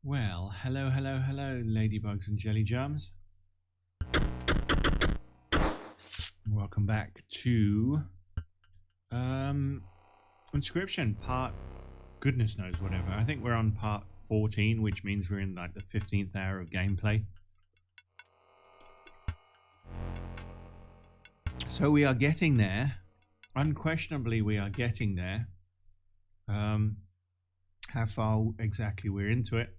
Well, hello, ladybugs and jelly germs. Welcome back to Inscryption, part goodness knows whatever. I think we're on part 14, which means we're in like the 15th hour of gameplay. So we are getting there. Unquestionably, we are getting there. How far exactly we're into it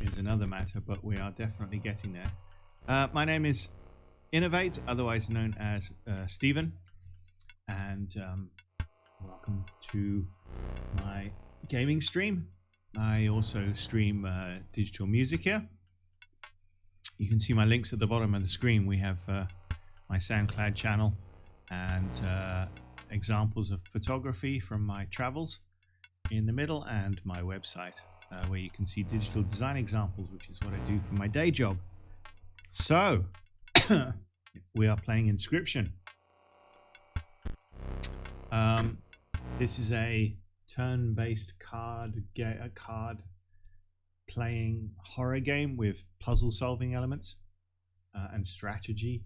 is another matter, but we are definitely getting there. My name is Innovate, otherwise known as Stephen, and welcome to my gaming stream. I also stream digital music here. You can see my links at the bottom of the screen. We have my SoundCloud channel and examples of photography from my travels in the middle, and my website where you can see digital design examples, which is what I do for my day job. So we are playing Inscryption. This is a turn-based card playing horror game with puzzle-solving elements and strategy.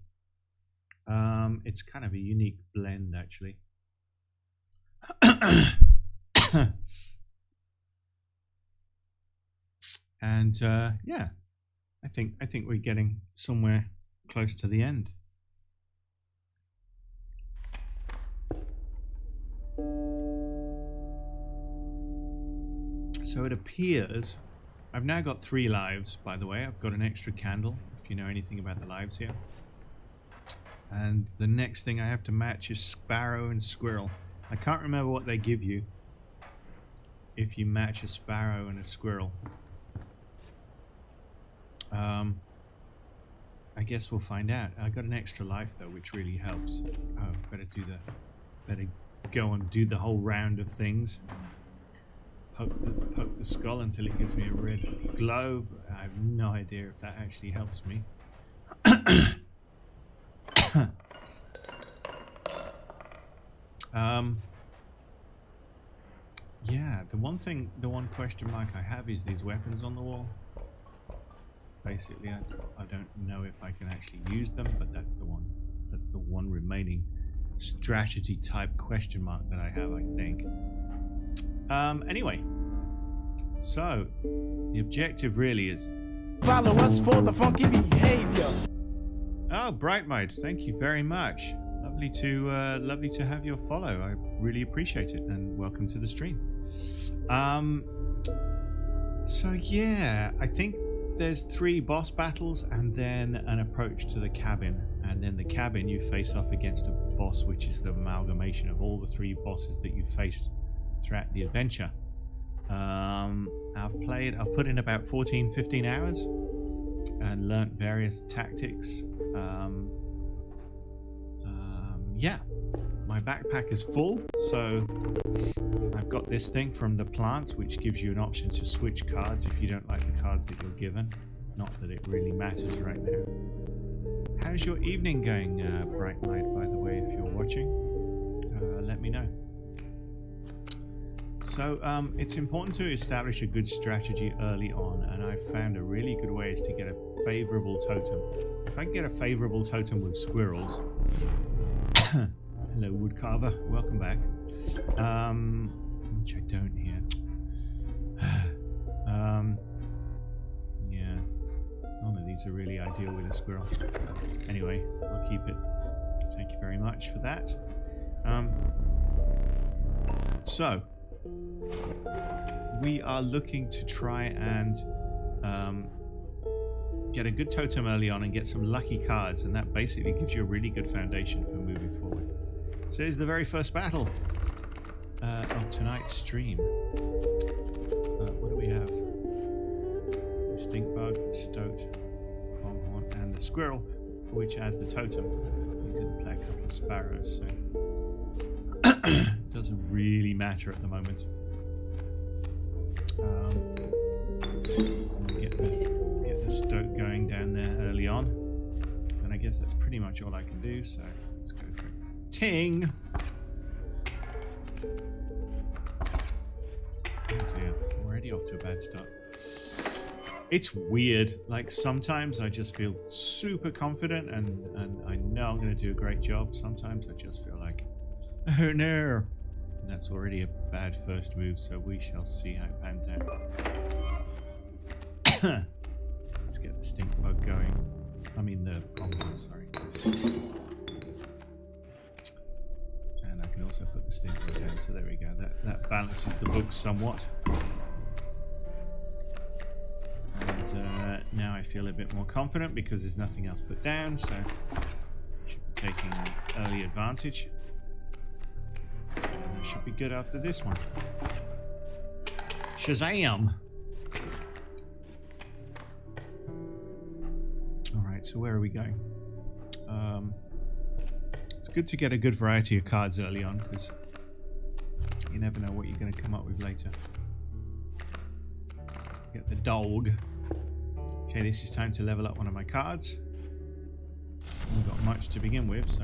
It's kind of a unique blend, actually. And yeah, I think we're getting somewhere close to the end. So it appears I've now got 3 lives, by the way. I've got an extra candle, if you know anything about the lives here. And the next thing I have to match is Sparrow and Squirrel. I can't remember what they give you if you match a sparrow and a squirrel. I guess we'll find out. I got an extra life though, which really helps. Oh, better go and do the whole round of things. Poke the skull until it gives me a red glow. I have no idea if that actually helps me. Yeah, the one question mark I have is these weapons on the wall. Basically, I don't know if I can actually use them, but that's the one remaining strategy type question mark that I have, I think. Anyway, so the objective really is follow us for the funky behavior. Oh, Bright Mode, thank you very much. Lovely to have your follow. I really appreciate it, and welcome to the stream. So yeah, I think there's 3 boss battles and then an approach to the cabin, and then the cabin you face off against a boss which is the amalgamation of all the 3 bosses that you faced throughout the adventure. I've put in about 14-15 hours and learnt various tactics. Yeah, my backpack is full, so I've got this thing from the plant which gives you an option to switch cards if you don't like the cards that you're given. Not that it really matters right now. How's your evening going, Bright Light, by the way, if you're watching? Let me know. So it's important to establish a good strategy early on, and I found a really good way is to get a favorable totem. If I can get a favorable totem with squirrels... Hello, Woodcarver. Welcome back. Which I don't here. Yeah. None of these are really ideal with a squirrel. Anyway, I'll keep it. Thank you very much for that. So, we are looking to try and get a good totem early on and get some lucky cards, and that basically gives you a really good foundation for moving forward. So here's the very first battle of tonight's stream. What do we have? The Stinkbug, the Stoat, Pronghorn, and the Squirrel, which has the totem. We didn't play a couple of sparrows, so doesn't really matter at the moment. Get the Stoat going down there early on, and I guess that's pretty much all I can do, so let's go for it. Ting! Oh dear, I'm already off to a bad start. It's weird. Like sometimes I just feel super confident and I know I'm going to do a great job. Sometimes I just feel like, oh no. And that's already a bad first move, so we shall see how it pans out. Let's get the stink bug going. I mean the pronghorn, sorry. And I can also put the stink bug down, so there we go. That balances the books somewhat. And now I feel a bit more confident because there's nothing else put down, so I should be taking early advantage. And I should be good after this one. Shazam! Alright, so where are we going? It's good to get a good variety of cards early on because you never know what you're going to come up with later. Get the dog. Okay, this is time to level up one of my cards. We've got much to begin with, so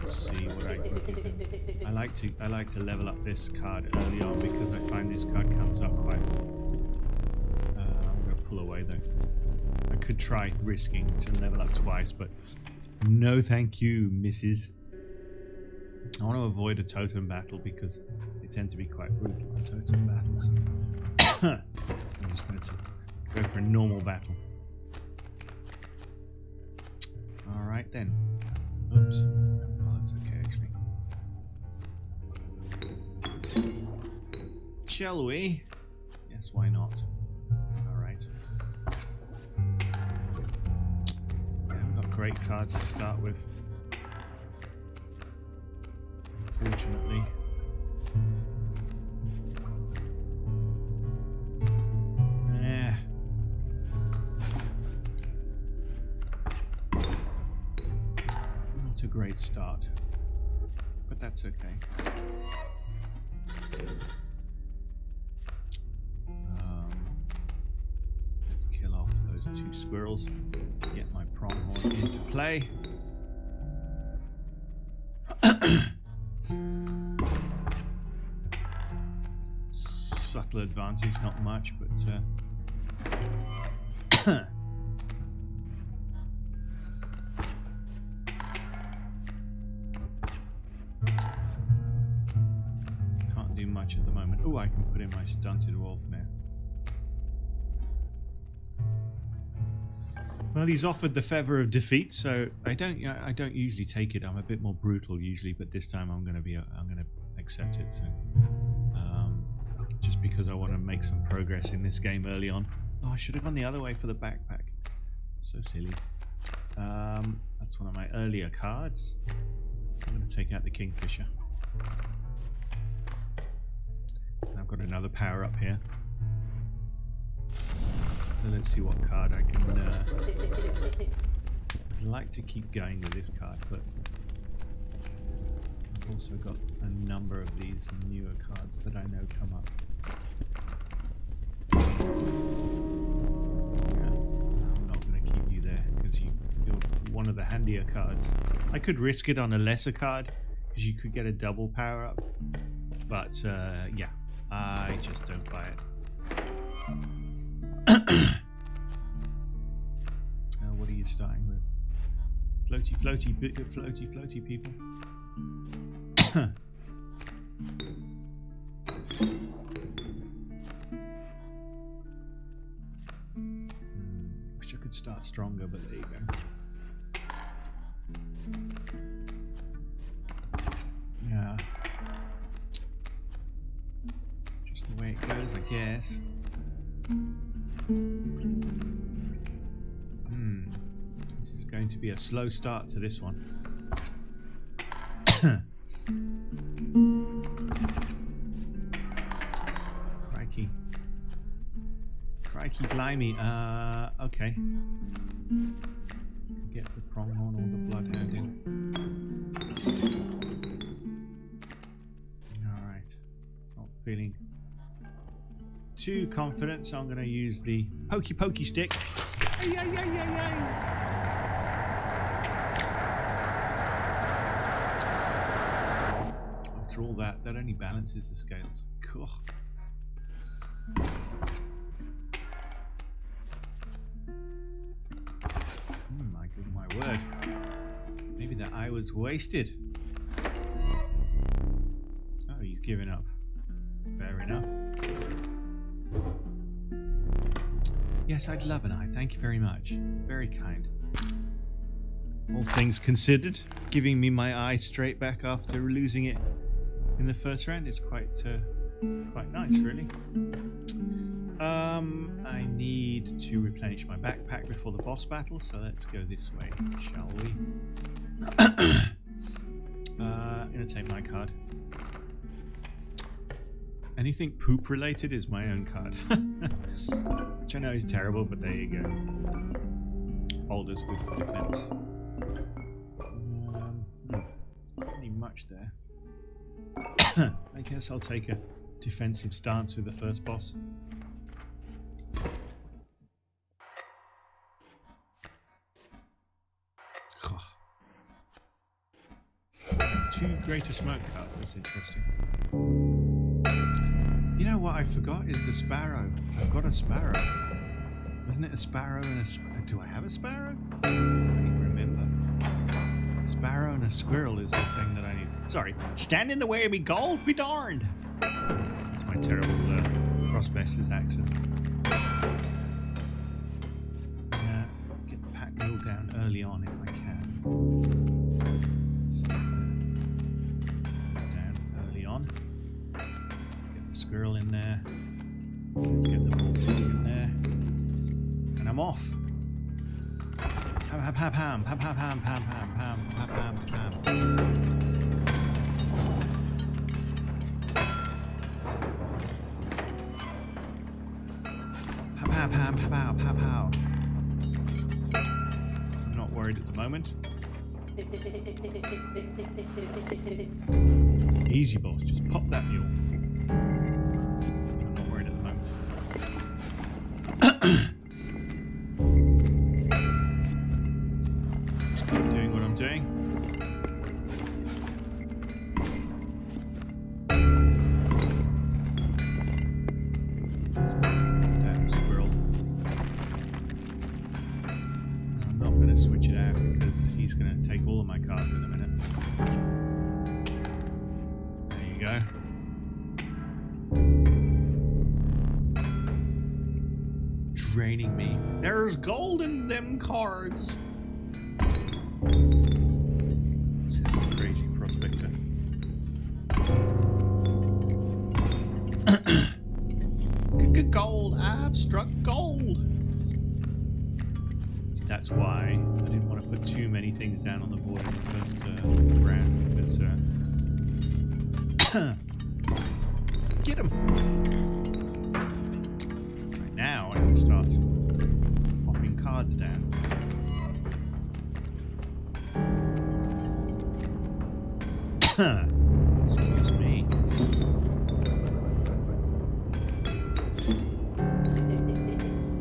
let's see what I can do. I like to level up this card early on because I find this card comes up quite. I'm going to pull away though. I could try risking to level up twice, but no, thank you, missus. I want to avoid a totem battle because they tend to be quite brutal on totem battles. I'm just going to go for a normal battle. Alright then. Oops. Oh, that's okay actually. Shall we? Yes, why not? Alright. Yeah, we've got great cards to start with. Fortunately. Not a great start, but that's okay. Let's kill off those two squirrels, get my pronghorn into play. Subtle advantage, not much, but can't do much at the moment. Oh, I can put in my stunted wolf now. Well, he's offered the feather of defeat, so I don't usually take it. I'm a bit more brutal usually, but this time I'm going to accept it. So, just because I want to make some progress in this game early on. Oh, I should have gone the other way for the backpack. So silly. That's one of my earlier cards. So I'm going to take out the Kingfisher. And I've got another power up here. So let's see what card I can. I'd like to keep going with this card, but I've also got a number of these newer cards that I know come up. Yeah, I'm not going to keep you there because you're one of the handier cards. I could risk it on a lesser card because you could get a double power up, but yeah, I just don't buy it. What are you starting with? Floaty, floaty, floaty, floaty people. Wish I could start stronger, but there you go. Yeah. Just the way it goes, I guess. This is going to be a slow start to this one. Crikey. Crikey blimey. Okay. Get the pronghorn or the bloodhound in. Alright. Not feeling too confident, so I'm going to use the pokey pokey stick. Ay, ay, ay, ay, ay. After all that only balances the scales. Cool. my word. Maybe that eye was wasted. Oh, he's given up. Fair enough. Yes, I'd love an eye. Thank you very much. Very kind. All things considered, giving me my eye straight back after losing it in the first round is quite nice, really. I need to replenish my backpack before the boss battle, so let's go this way, shall we? I'm gonna take my card. Anything poop related is my own card. Which I know is terrible, but there you go. Holders with defense. Not really much there. I guess I'll take a defensive stance with the first boss. Two greater smoke cards, that's interesting. You know what I forgot is the sparrow. I've got a sparrow. Wasn't it a sparrow and a... Do I have a sparrow? I don't even remember. Sparrow and a squirrel is the thing that I need. Sorry. Stand in the way of me gold, be darned! That's my terrible crossbesters accent. Get the pack mule down early on if I can. Squirrel in there. Let's get the wolf in there. And I'm off. Pam pam pam pam pam pam pam pam pam pam pam pam. Pow pow pow pow pow pow. I'm not worried at the moment. Easy boss, just pop that mule. Just keep doing what I'm doing. Damn squirrel. I'm not going to switch it out because he's going to take all of my cards in a minute. There you go. Draining me. There's gold in them cards. Crazy prospector. Gold. I've struck gold. That's why I didn't want to put too many things down on the board in the first round because get him. Now I can start popping cards down. Excuse me.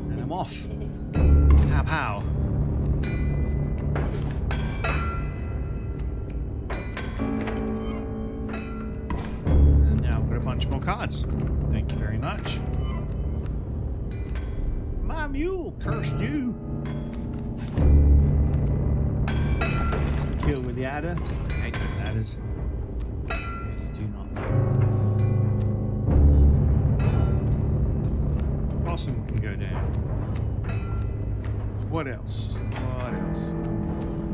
And I'm off. Pow pow. And now I've got a bunch more cards. Thank you very much. My mule, curse you! It's the kill with the adder. I hate those adders. I really do not like them. Possum can go down. What else? What else?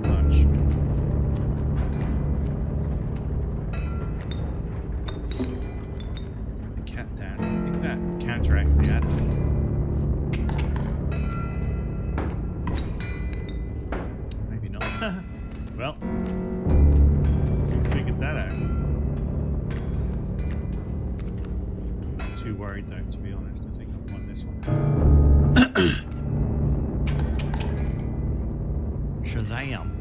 Lunch. The cat down. I think that counteracts the adder. Well, let's see if we figured that out. Not too worried though, to be honest. I think I've won this one. Shazam!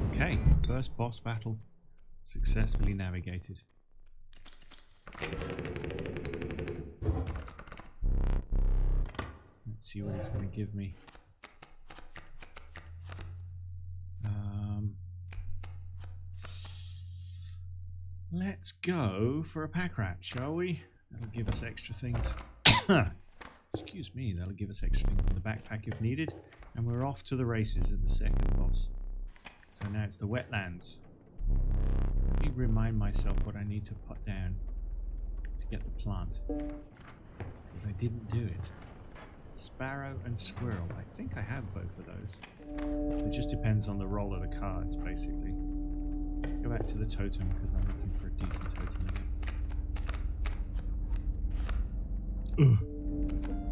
Okay, first boss battle successfully navigated. Let's see what it's going to give me. Let's go for a pack rat, shall we? That'll give us extra things. Excuse me, that'll give us extra things in the backpack if needed. And we're off to the races at the second boss. So now it's the wetlands. Let me remind myself what I need to put down to get the plant. Because I didn't do it. Sparrow and squirrel. I think I have both of those. It just depends on the roll of the cards, basically. Go back to the totem because I'm looking for a decent totem again. Ugh.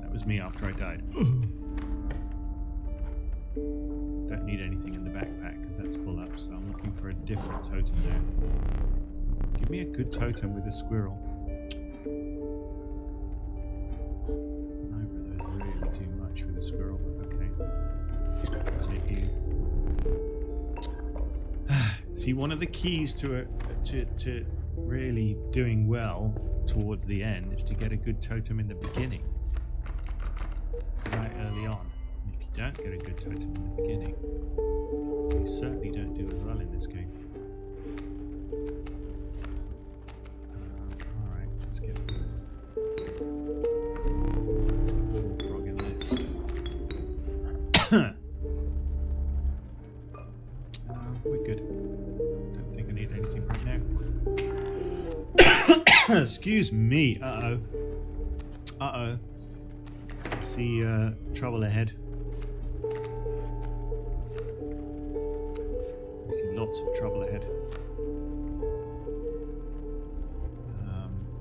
That was me after I died. Ugh. Don't need anything in the backpack because that's full up, so I'm looking for a different totem now. Give me a good totem with a squirrel. Neither of those really do much with a squirrel, but okay. I'll take you. See, one of the keys to really doing well towards the end is to get a good totem in the beginning, right early on. And if you don't get a good totem in the beginning, you certainly don't do as well in this game. All right, let's get the bullfrog in there. We're good. Don't think I need anything right now. Excuse me. Uh-oh. Uh-oh. See trouble ahead. I see lots of trouble ahead.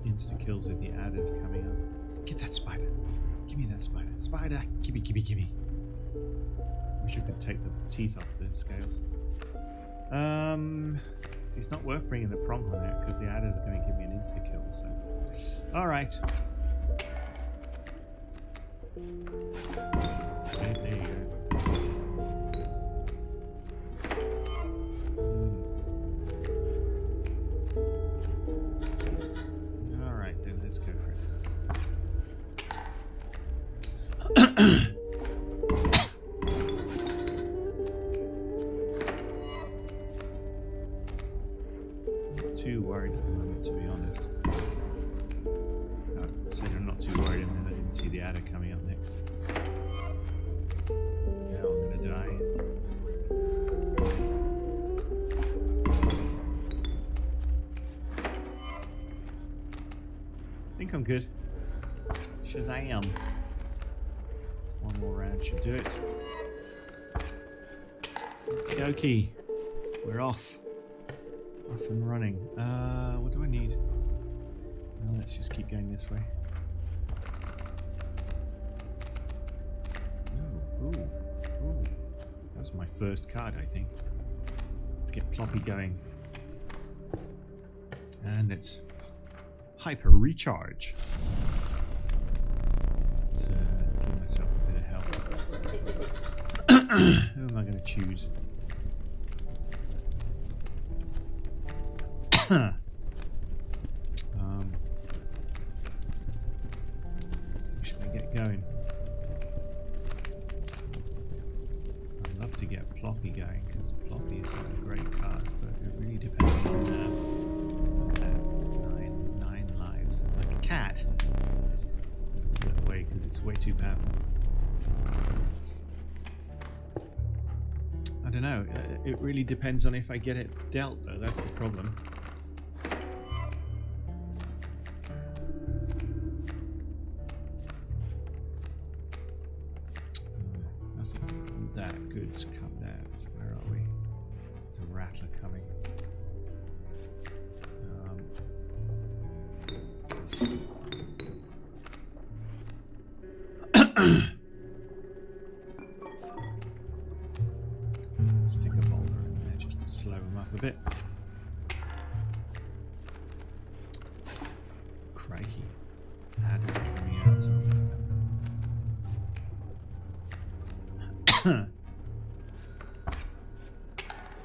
Insta-kills with the adders coming up. Get that spider. Give me that spider. Spider. Gimme, gimme, gimme. Wish I could take the teeth off the scales. It's not worth bringing the prompt on there because the adder is going to give me an insta-kill, so... Alright. Okay, there you go. Alright, then let's go for it. Too worried at the moment, to be honest. I said I'm not too worried, and then I didn't see the adder coming up next. Now I'm gonna die. I think I'm good. Shazam! One more round should do it. Okie, we're off. Off and running. What do I need? Well, let's just keep going this way. Ooh. That was my first card, I think. Let's get Ploppy going. And let's hyper recharge. Let's give myself a bit of help. Who am I going to choose? Should I get going? I'd love to get Ploppy going because Ploppy is a great card, but it really depends on nine lives. Like a cat. That way because it's way too powerful. I don't know. It really depends on if I get it dealt, though. That's the problem. Nothing that good's come out. Where are we? There's a rattler coming. Stick a boulder in there just to slow him up a bit. Crikey. Adders are coming out as well.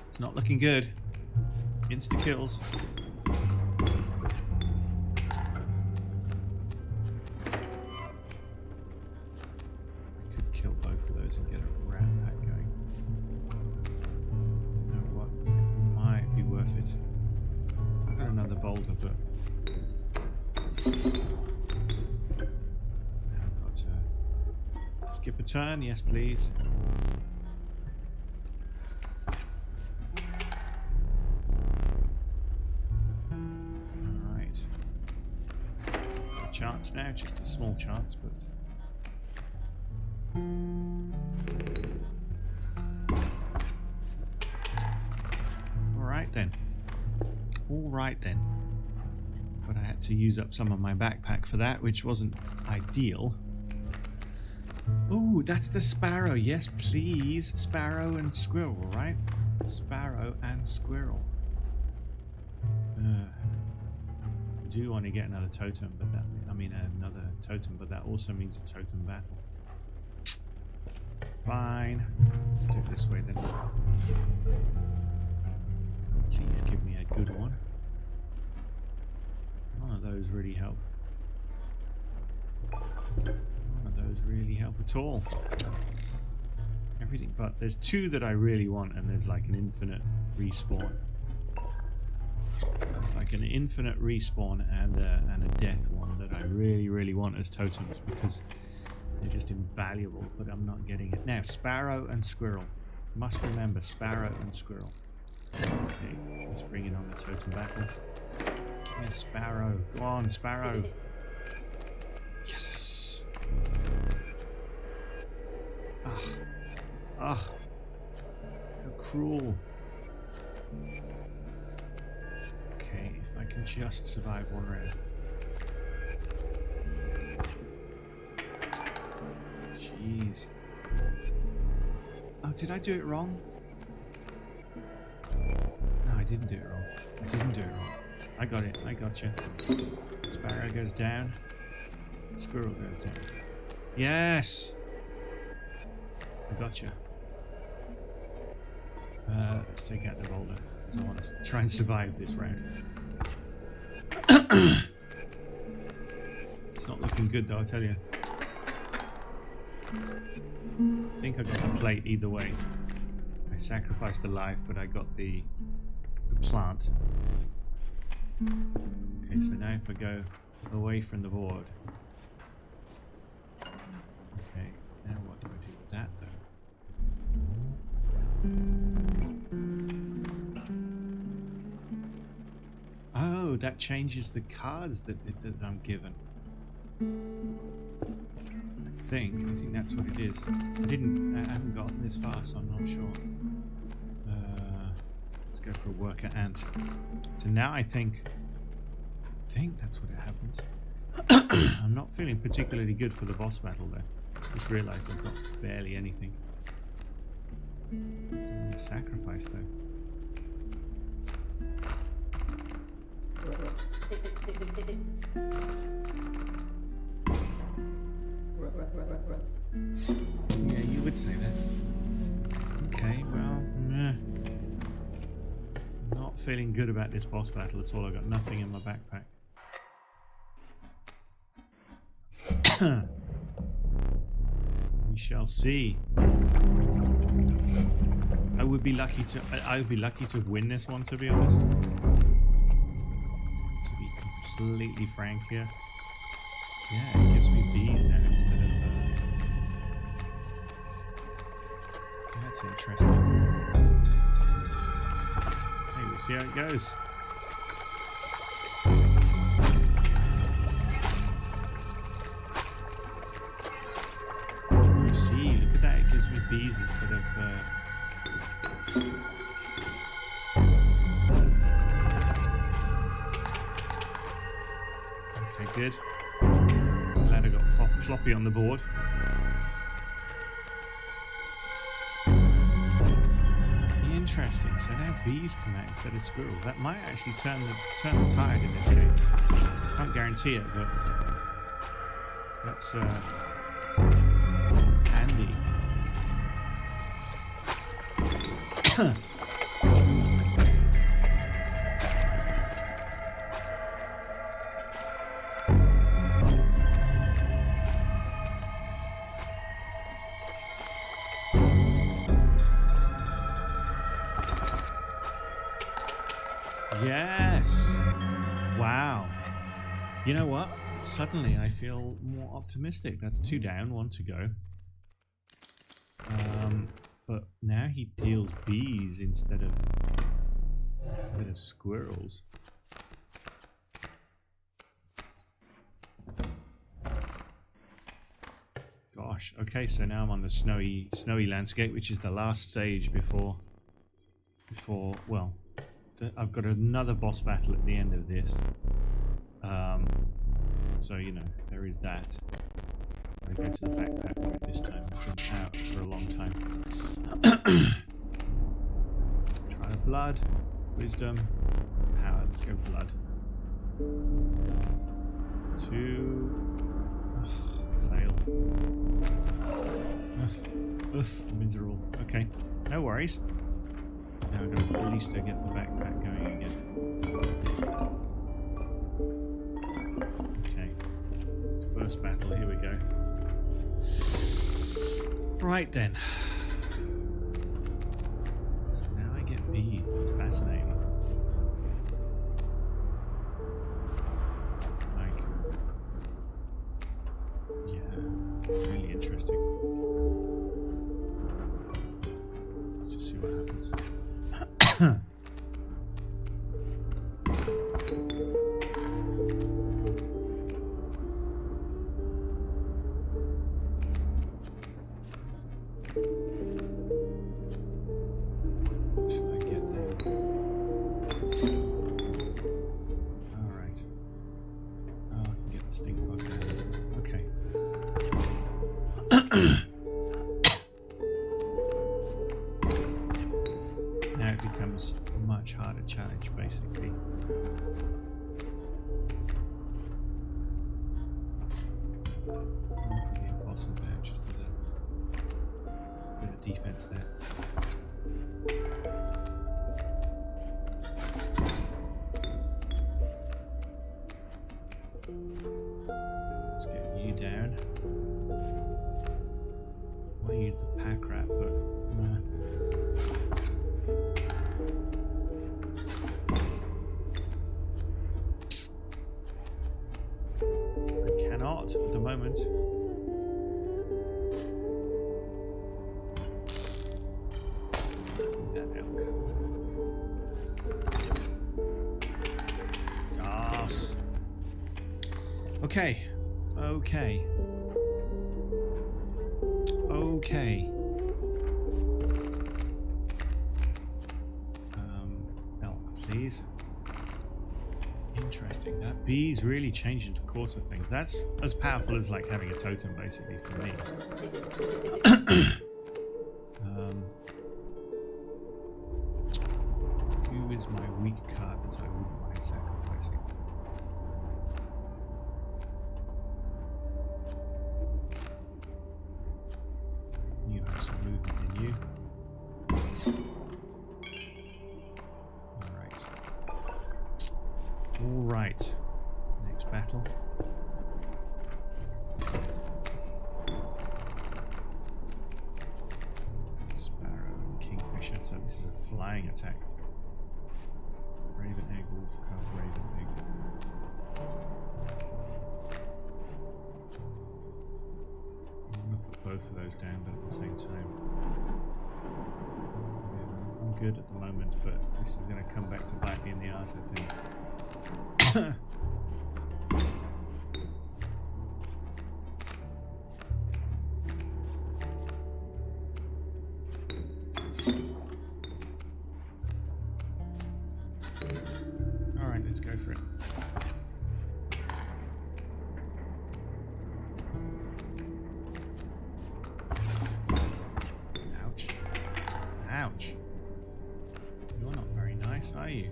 It's not looking good. Insta kills. Could kill both of those and get a rat pack going. You know what? Might be worth it. I've got another boulder, but I've got to skip a turn. Yes, please. chance now, just a small chance, but... Alright then. Alright then. But I had to use up some of my backpack for that, which wasn't ideal. Ooh, that's the sparrow. Yes, please. Sparrow and squirrel, right? Sparrow and squirrel. I do want to get another totem, but that... another totem, but that also means a totem battle. Fine. Let's do it this way then. Please give me a good one. None of those really help. None of those really help at all. Everything but... There's two that I really want, and there's like an infinite respawn. It's like an infinite respawn and a death one that I really, really want as totems because they're just invaluable, but I'm not getting it. Now, sparrow and squirrel. Must remember, sparrow and squirrel. Okay, let's bring it on the totem battle. Yes, sparrow. Go on, sparrow. Yes! Ugh. Ugh. How cruel. Okay, if I can just survive one round. Jeez. Oh, did I do it wrong? No, I didn't do it wrong. I didn't do it wrong. I got it. I got you. Sparrow goes down. Squirrel goes down. Yes! I got you. Let's take out the boulder. I want to try and survive this round. It's not looking good though, I tell you. I think I got the plate either way. I sacrificed the life, but I got the plant. Okay, so now if I go away from the board. Okay, now what do I do with that though? Oh, that changes the cards that I'm given. I think that's what it is. I haven't gotten this far, so I'm not sure. Let's go for a worker ant. So now I think that's what it happens. I'm not feeling particularly good for the boss battle though. Just realised I've got barely anything. Sacrifice though. Yeah, you would say that. Okay, well, not feeling good about this boss battle at all. I've got nothing in my backpack. We shall see. I would be lucky to win this one, to be honest. To be completely frank here. Yeah, it gives me bees now instead of that's interesting. Okay, we'll see how it goes. You see, look at that, it gives me bees instead of okay, good. Glad I got floppy on the board. Interesting. So now bees come out instead of squirrels. That might actually turn the tide in this game. Can't guarantee it, but that's handy. Yes! Wow. You know what? Suddenly I feel more optimistic. That's 2 down, 1 to go. But now he deals bees instead of squirrels. gosh. Okay, so now I'm on the snowy landscape, which is the last stage before well, I've got another boss battle at the end of this. So you know, there is that. I go to the backpack route this time. I've been out for a long time. Try the blood, wisdom, power. Let's go blood. 2. Fail. Miserable. Okay, no worries. Now I've got to at least get the backpack going again. Okay. First battle, here we go. Right then. So now I get bees. That's fascinating. Like, yeah, it's really interesting. Let's just see what happens. Should I get there? Alright. Oh, I can get the stink bug out. Okay. Now it becomes a much harder challenge, basically. I'll put the impossible there just as a bit of defense there. Let's get you down. I want to use the pack rat, but nah. I cannot at the moment. That elk. Yes. Okay. Okay. Okay. Elk, please. Interesting. That bees really changes the course of things. That's as powerful as like having a totem, basically, for me. Who is my weak card that I wouldn't mind sacrificing? You have some movement in you. Alright. Next battle. Sparrow and Kingfisher, so this is a flying attack. Raven, egg, wolf, cub, raven, egg. I'm going to put both of those down, but at the same time. I'm good at the moment, but this is going to come back to bite me in the arse, I think. Alright, let's go for it. Ouch. Ouch. You're not very nice, are you?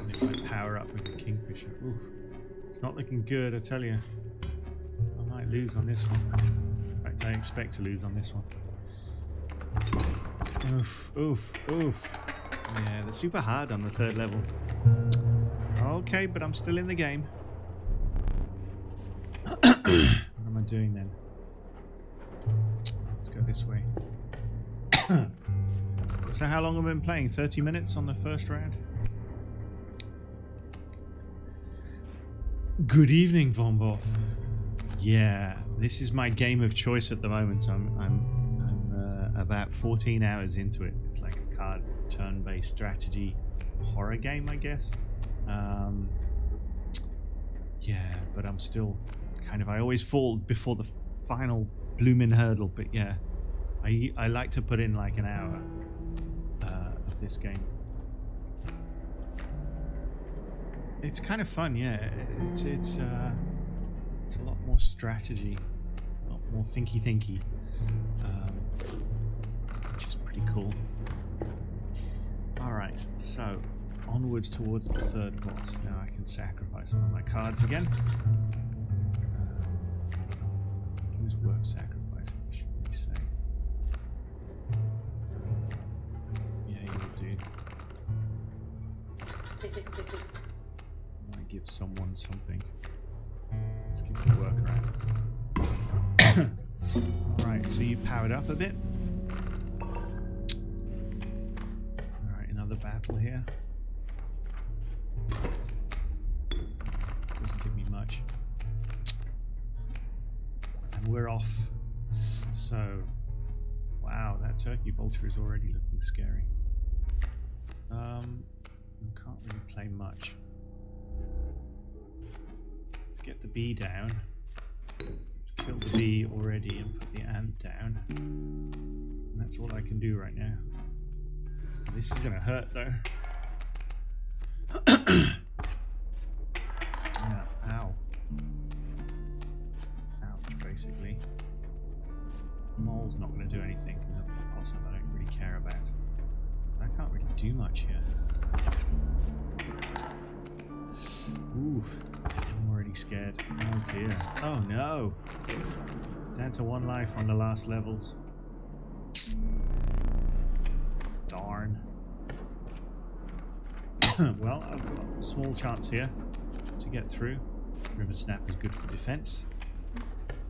If I power up with the Kingfisher. Oof. It's not looking good, I tell you. I might lose on this one. In fact, I expect to lose on this one. Oof, oof, oof. Yeah, they're super hard on the 3rd level. Okay, but I'm still in the game. What am I doing then? Let's go this way. So how long have I been playing? 30 minutes on the first round? Good evening, Von Boff. Yeah, this is my game of choice at the moment. I'm about 14 hours into it. It's like a card turn-based strategy horror game, I guess. Yeah, but I'm still I always fall before the final blooming hurdle, but yeah, I like to put in like an hour of this game. It's kind of fun, yeah. It's a lot more strategy, a lot more thinky, which is pretty cool. All right, so onwards towards the third boss. Now I can sacrifice one of my cards again. Who's worth sacrificing, should we say? Yeah, you do. I want to give someone something. Let's give it a workaround. Alright, so you powered up a bit. Alright, another battle here. Doesn't give me much. And we're off. So, wow, that turkey vulture is already looking scary. Can't really play much. Let's get the bee down. Let's kill the bee already and put the ant down. And that's all I can do right now. This is gonna hurt though. Yeah, ow. Ouch, basically. Mole's not gonna do anything. The possum I don't really care about. I can't really do much here. Oof, I'm already scared. Oh dear. Oh no! Down to 1 life on the last levels. Darn. Well, I've got a small chance here to get through. River Snap is good for defense.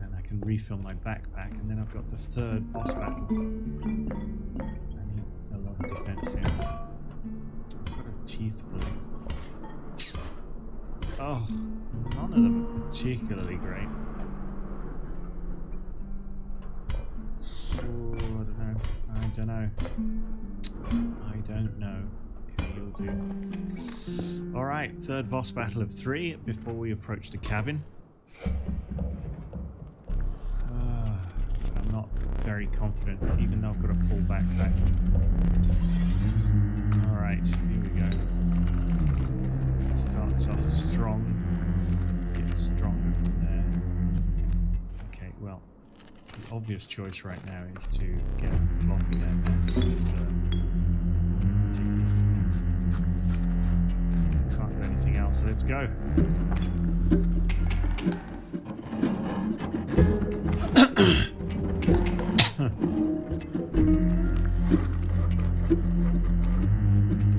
And I can refill my backpack, and then I've got the third boss battle. I need a lot of defense here. I've got a teeth fully. Oh, none of them are particularly great. Oh, I don't know. Okay, you'll do. Alright, third boss battle of 3 before we approach the cabin. But I'm not very confident, even though I've got a full backpack. Alright, here we go. Starts off strong, gets stronger from there. Okay, well, the obvious choice right now is to get Floppy down there. Can't do anything else, so let's go.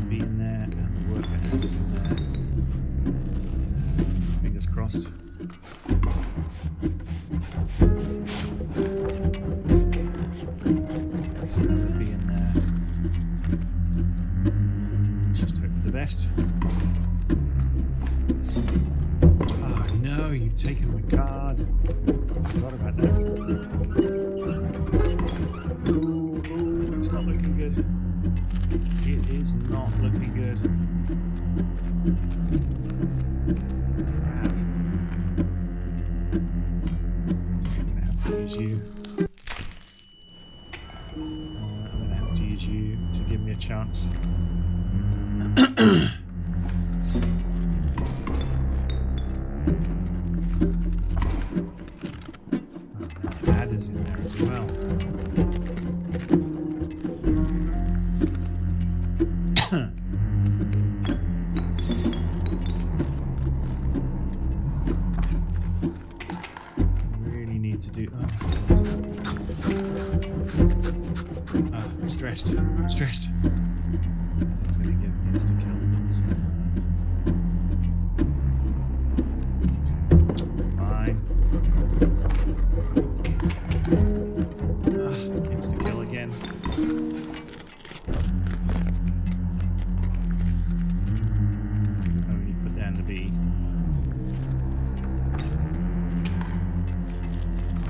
Be in there and work ahead in there. Fingers crossed. Another bee in there. Let's just hope for the best. Oh no, you've taken my card. I forgot about that. Ooh, it's not looking good. It is not looking good. Crap. I'm gonna have to use you. I'm gonna have to use you to give me a chance. Adders in there as well. Really need to do. I'm stressed. I'm stressed. It's going to give me insta kill. Fine. Insta kill again. Only put down the bee.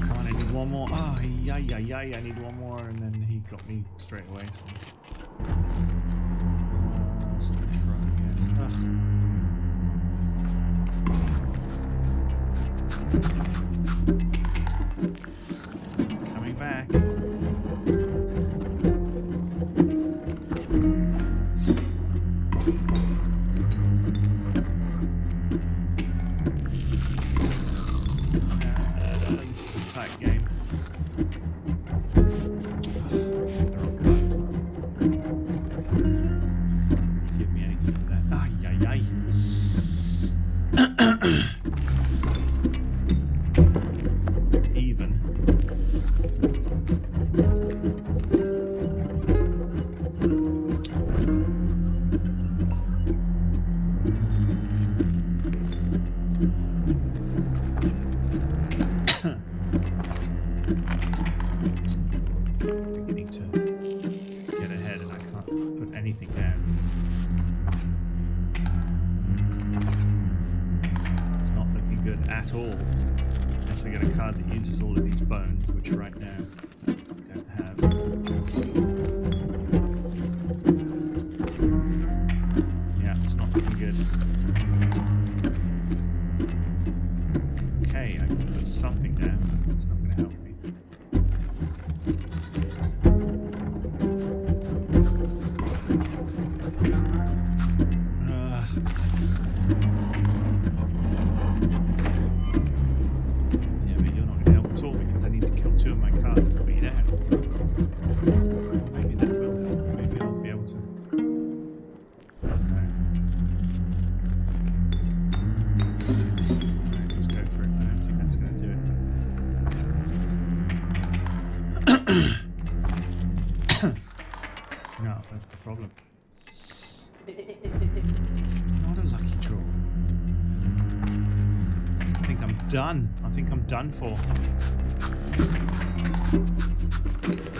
Come on, I need one more. Ah, I need one more, and then he got me straight away. So. Stretch run, yes. Coming back. This is a tight game. Give me anything for that. Ay, ay, ay. Even. Beginning to get ahead and I can't put anything down. It's not looking good at all. Unless I get a card that uses all of these bones, which right now I don't have. Yeah, it's not looking good. Okay, I can put something down, but it's not going to help me. Yeah, but you're not going to help at all because I need to kill 2 of my cards to put you down. Maybe that will help. Maybe I'll be able to. Right, let's go for it. I don't think that's going to do it. No, that's the problem. Not a lucky draw. I think I'm done. I think I'm done for.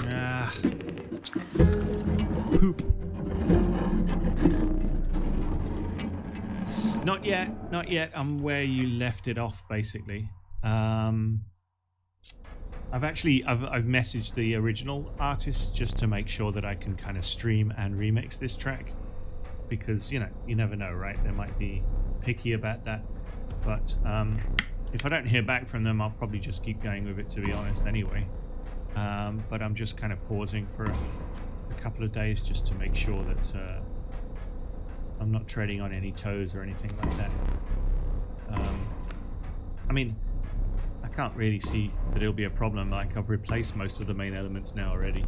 Ah. Poop. Not yet. Not yet. I'm where you left it off, basically. I've messaged the original artist just to make sure that I can kind of stream and remix this track, because you never know, right? They might be picky about that, but if I don't hear back from them, I'll probably just keep going with it, to be honest, anyway. But I'm just kind of pausing for a couple of days just to make sure that I'm not treading on any toes or anything like that. I mean, I can't really see that it'll be a problem. Like, I've replaced most of the main elements now already.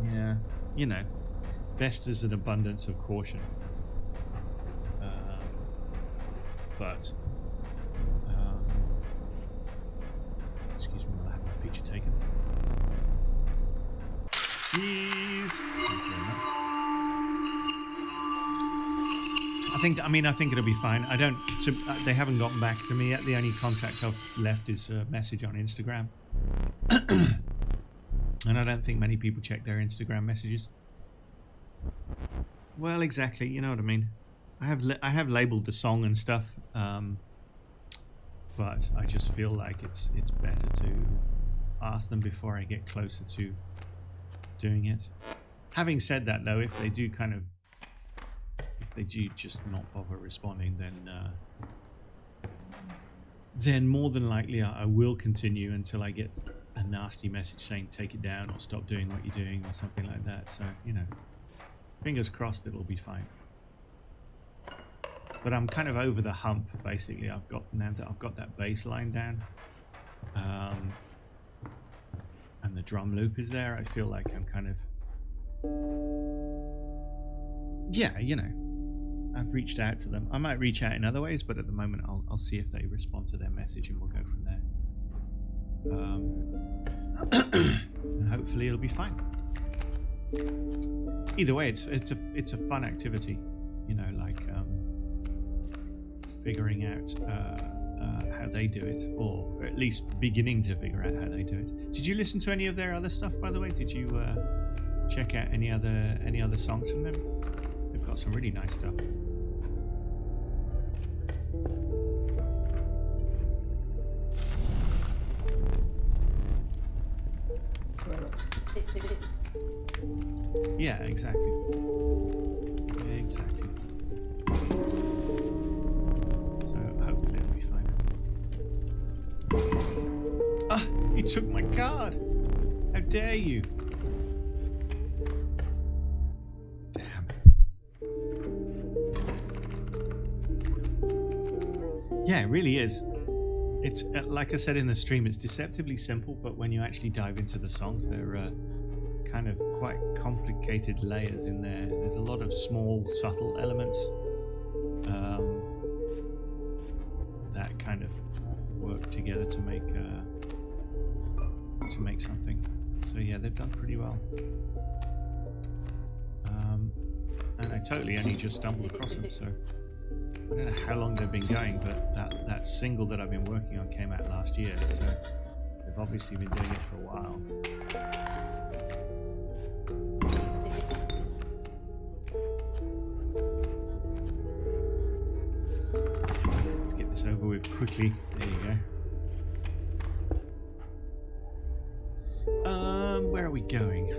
Yeah, best is an abundance of caution. But excuse me while I have my picture taken. Jeez. Thank you very much. I think it'll be fine. They haven't gotten back to me yet. The only contact I've left is a message on Instagram. And I don't think many people check their Instagram messages. Well, exactly. You know what I mean. I have labeled the song and stuff, but I just feel like it's better to ask them before I get closer to doing it. Having said that, though, if they do just not bother responding, then more than likely I will continue until I get a nasty message saying take it down or stop doing what you're doing or something like that. So, fingers crossed it'll be fine. But I'm kind of over the hump, basically. Now that I've got that bass line down, and the drum loop is there, I feel like I'm kind of, I've reached out to them. I might reach out in other ways, but at the moment I'll see if they respond to their message and we'll go from there. And hopefully it'll be fine. Either way, it's a fun activity, figuring out how they do it, or at least beginning to figure out how they do it. Did you listen to any of their other stuff, by the way? Did you check out any other songs from them? They've got some really nice stuff. Yeah, exactly. So hopefully it'll be took my card. How dare you? Damn. Yeah, it really is. It's like I said in the stream, it's deceptively simple, but when you actually dive into the songs, they're kind of quite complicated layers in there. There's a lot of small, subtle elements that kind of work together to make something. So yeah, they've done pretty well. And I totally only just stumbled across them, so I don't know how long they've been going, but that single that I've been working on came out last year, so they've obviously been doing it for a while. Let's get this over with quickly. There you go. Where are we going?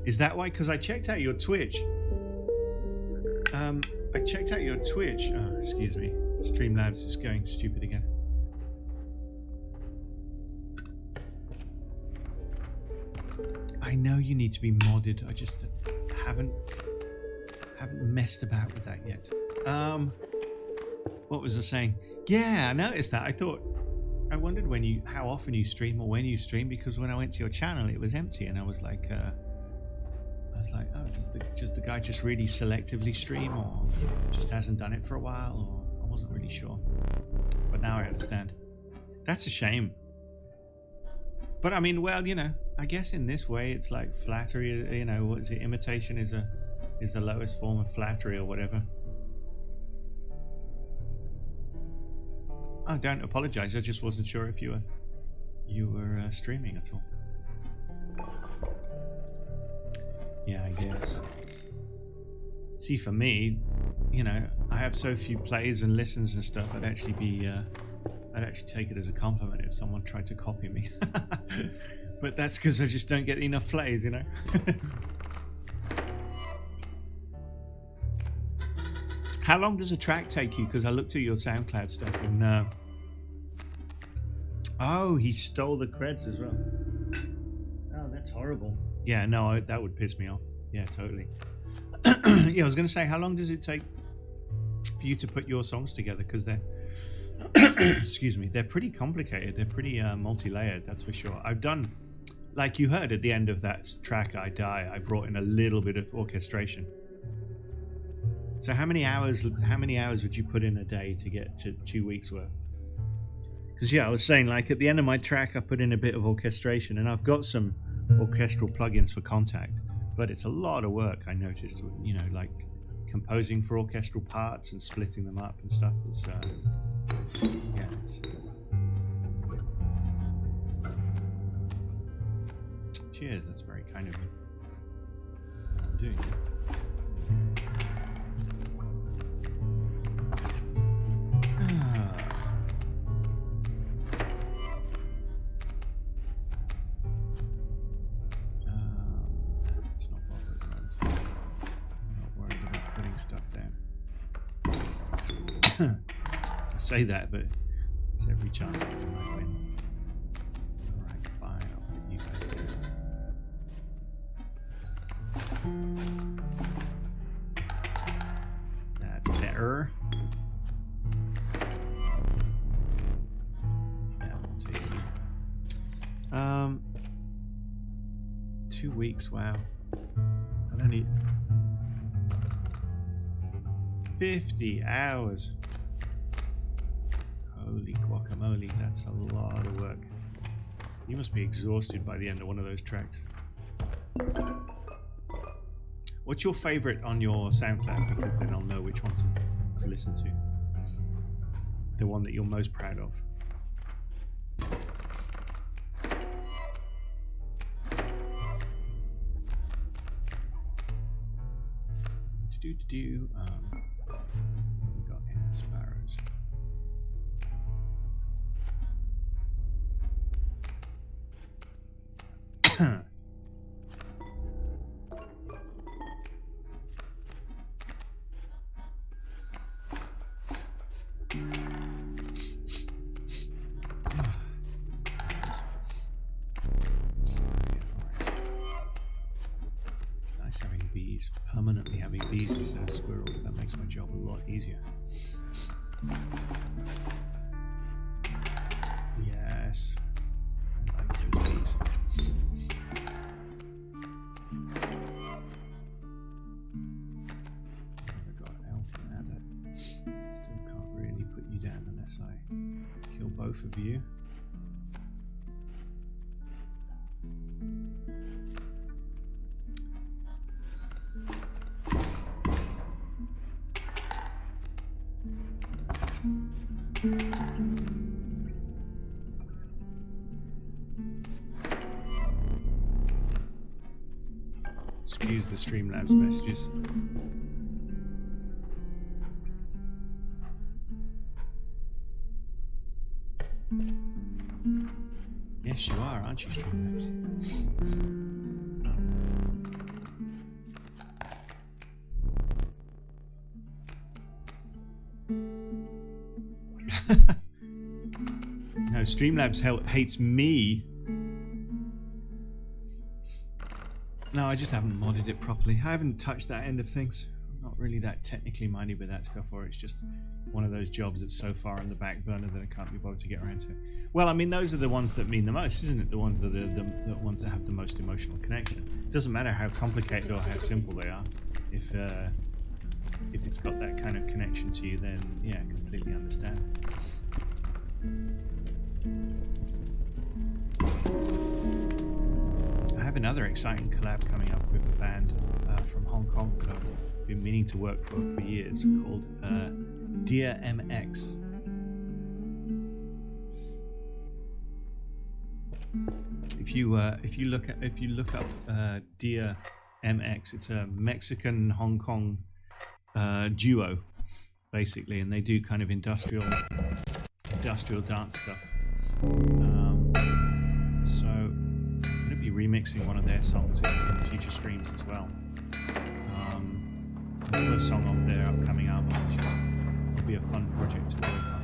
Is that why? Because I checked out your Twitch. I checked out your Twitch. Oh, excuse me. Streamlabs is going stupid again. I know you need to be modded. I just haven't messed about with that yet. What was I saying? Yeah, I noticed that. I wondered how often you stream or when you stream, because when I went to your channel, it was empty, and I was like, oh, does the guy just really selectively stream, or just hasn't done it for a while, or I wasn't really sure. But now I understand. That's a shame. But I mean, well, you know, I guess in this way, it's like flattery. You know, what is it? Imitation is the lowest form of flattery, or whatever. Oh, don't apologize. I just wasn't sure if you were streaming at all. Yeah, I guess. See, for me, you know, I have so few plays and listens and stuff. I'd actually take it as a compliment if someone tried to copy me. But that's because I just don't get enough plays, you know. How long does a track take you? Because I looked at your SoundCloud stuff, and oh, he stole the creds as well. Oh, that's horrible. Yeah, no, that would piss me off. Yeah, totally. Yeah, I was going to say, how long does it take for you to put your songs together? Because they're, excuse me, they're pretty complicated. They're pretty multi-layered, that's for sure. I've done, like you heard at the end of that track, I Die, I brought in a little bit of orchestration. So how many hours would you put in a day to get to 2 weeks worth? Because yeah, I was saying, like at the end of my track, I put in a bit of orchestration, and I've got some orchestral plugins for Contact, but it's a lot of work. I noticed, you know, like composing for orchestral parts and splitting them up and stuff. It's, yeah, it's, cheers, that's very kind of you. I'm doing it. Say that, but it's every chance I might win. Alright, fine, I'll put you guys there. That's better. Yeah, I'll take you. 2 weeks, wow. I don't need 50 hours. Holy guacamole, that's a lot of work. You must be exhausted by the end of one of those tracks. What's your favorite on your SoundCloud? Because then I'll know which one to listen to. The one that you're most proud of. We got in sparrows. having bees instead of squirrels. That makes my job a lot easier. Yes. I like those bees. Never got anything out of it. Still can't really put you down unless I kill both of you. Excuse the Streamlabs messages. Yes, you are, aren't you, Streamlabs? No, Streamlabs hates me. No, I just haven't modded it properly. I haven't touched that end of things. I'm not really that technically minded with that stuff, or it's just one of those jobs that's so far on the back burner that I can't be bothered to get around to it. Well, I mean, those are the ones that mean the most, isn't it? The ones that are the ones that have the most emotional connection. It doesn't matter how complicated or how simple they are. If it's got that kind of connection to you, then yeah, I completely understand. I have another exciting collab coming up with a band from Hong Kong that I've been meaning to work for years, called Dear MX. If you look up Dear MX, it's a Mexican Hong Kong duo, basically, and they do kind of industrial dance stuff. So I'm going to be remixing one of their songs in future streams as well. The first song off their upcoming album, which will be a fun project to work on.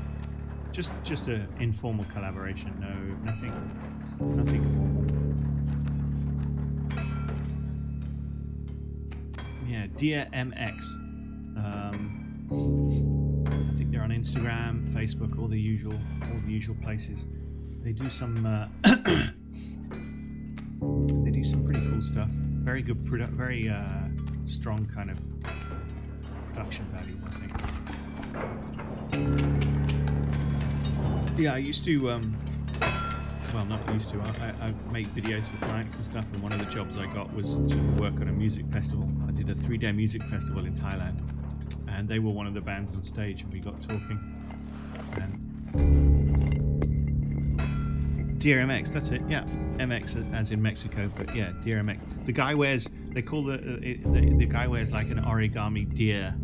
Just an informal collaboration, nothing formal. Yeah, Dear MX. I think they're on Instagram, Facebook, all the usual places. They do some pretty cool stuff. Very good very strong kind of production values, I think. Yeah, I used to well, not used to. I make videos for clients and stuff, and one of the jobs I got was to work on a music festival. I did a 3-day music festival in Thailand, and they were one of the bands on stage, and we got talking. And Dear MX, that's it. Yeah, MX as in Mexico, but yeah, Dear MX. The guy wears. They call the guy wears like an origami deer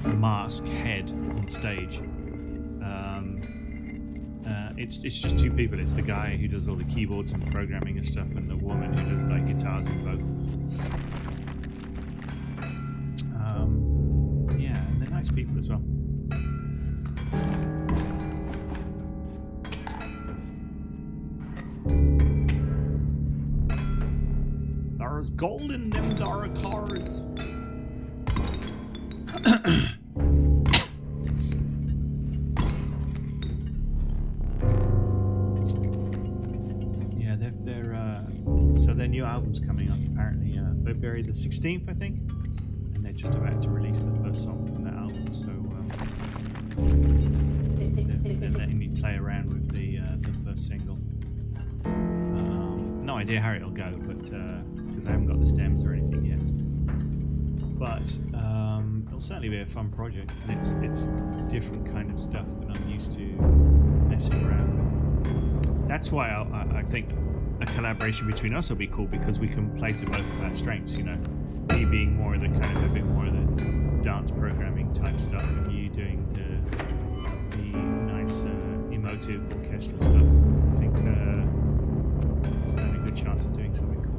mask head on stage. It's just two people. It's the guy who does all the keyboards and programming and stuff, and the woman who does like guitars and vocals. Yeah, and they're nice people as well. There's gold in them dark cards. So their new album's coming up apparently February the 16th, I think, and they're just about to release the first song from that album. So they're letting me play around with the first single. No idea how it'll go, but because I haven't got the stems or anything yet. But it'll certainly be a fun project, and it's different kind of stuff that I'm used to messing around with. That's why I think a collaboration between us will be cool, because we can play to both of our strengths, you know. Me being more of the kind of a bit more of the dance programming type stuff, and you doing the nice emotive orchestral stuff. I think there's a good chance of doing something cool.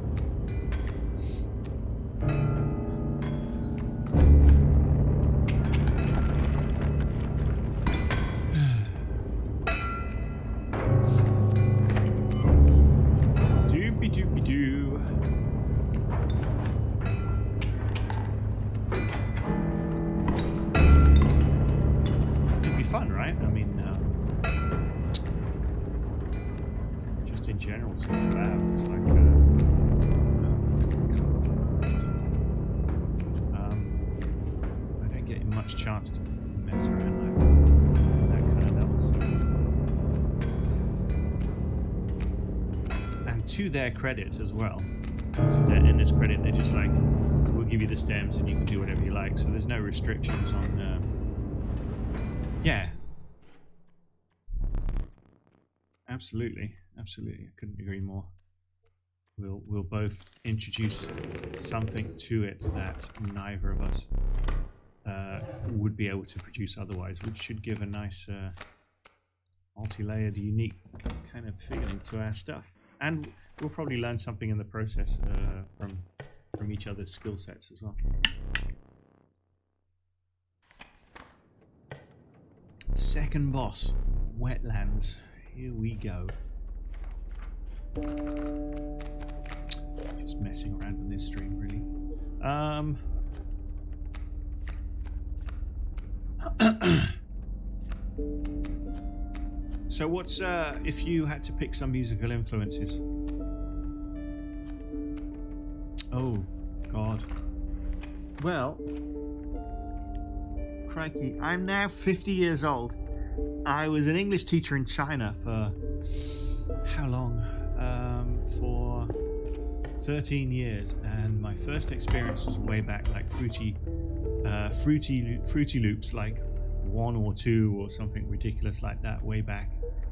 right? I mean, just in general, to the lab, it's like I don't get much chance to mess around like that kind of level. So. And to their credit as well, to their endless credit, they're just like, we'll give you the stems and you can do whatever you like. So there's no restrictions on. Yeah. Absolutely. I couldn't agree more. We'll both introduce something to it that neither of us would be able to produce otherwise, which should give a nice multi-layered, unique kind of feeling to our stuff. And we'll probably learn something in the process from each other's skill sets as well. Second boss, wetlands. Here we go. Just messing around on this stream, really. So what's if you had to pick some musical influences? Oh God. Well, crikey, I'm now 50 years old. I was an English teacher in China for how long? For 13 years, and my first experience was way back, like Fruity Loops, like 1 or 2 or something ridiculous like that, way back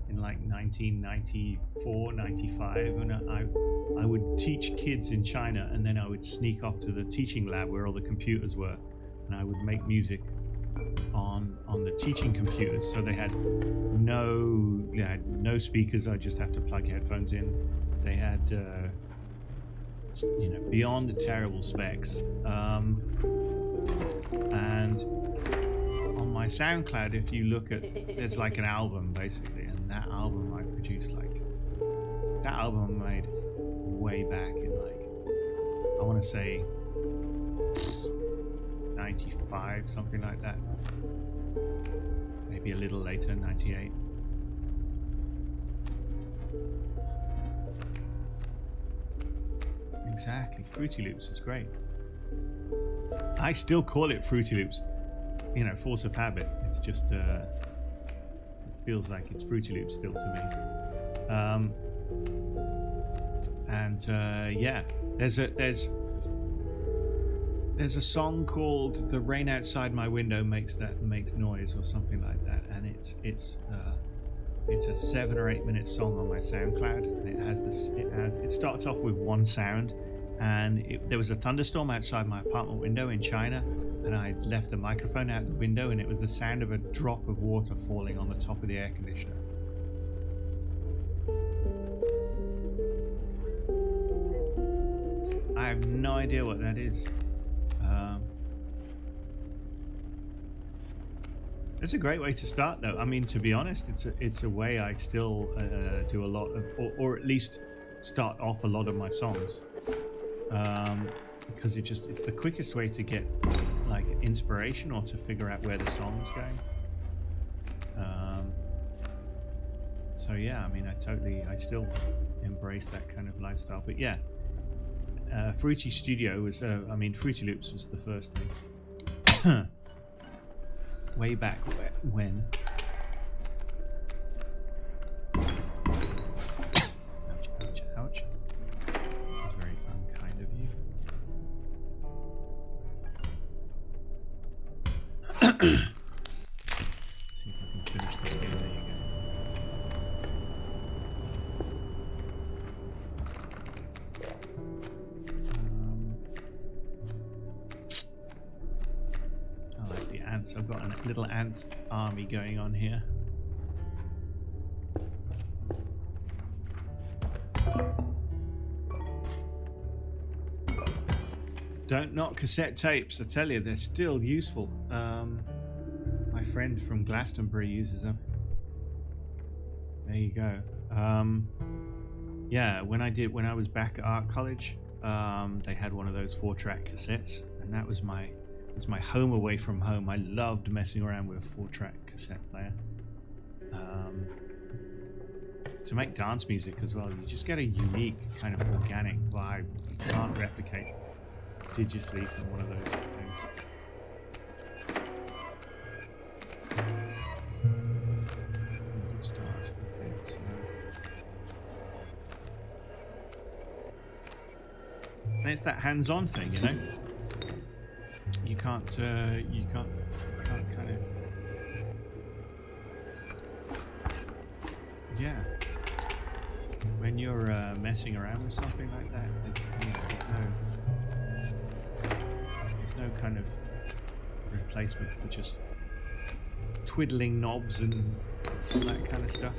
in like 1994, 95, and I would teach kids in China, and then I would sneak off to the teaching lab where all the computers were, and I would make music on the teaching computers. So they had no speakers. I just have to plug headphones in. They had beyond the terrible specs, and on my SoundCloud, if you look at, there's like an album basically, and that album I produced, like that album I made way back in, like, I want to say 95, something like that, maybe a little later, 98. Exactly, Fruity Loops is great. I still call it Fruity Loops, force of habit. It's just it feels like it's Fruity Loops still to me. Yeah, there's a song called "The Rain Outside My Window Makes Noise" or something like that, and it's a 7 or 8 minute song on my SoundCloud, and it starts off with one sound, and there was a thunderstorm outside my apartment window in China, and I left the microphone out the window, and it was the sound of a drop of water falling on the top of the air conditioner. I have no idea what that is. It's a great way to start, though. I mean, to be honest, it's a way I still do a lot of, or at least start off a lot of my songs, because it's the quickest way to get like inspiration or to figure out where the song's going. So yeah, I mean, I still embrace that kind of lifestyle. But yeah, Fruity Studio was, Fruity Loops was the first thing. Way back when. Ouch, ouch, ouch. That was very unkind of you. See if I can finish this game. There you go. So I've got a little ant army going on here. Don't knock cassette tapes. I tell you, they're still useful. My friend from Glastonbury uses them. There you go. Yeah, when I was back at art college, they had one of those 4-track cassettes, and that was my home away from home. I loved messing around with a 4-track cassette player. to make dance music as well. You just get a unique kind of organic vibe you can't replicate digitally from one of those things. Good start. Okay, so and it's that hands-on thing, you know. You can't kind of, yeah. When you're messing around with something like that, it's, you know, there's no kind of replacement for just twiddling knobs and all that kind of stuff.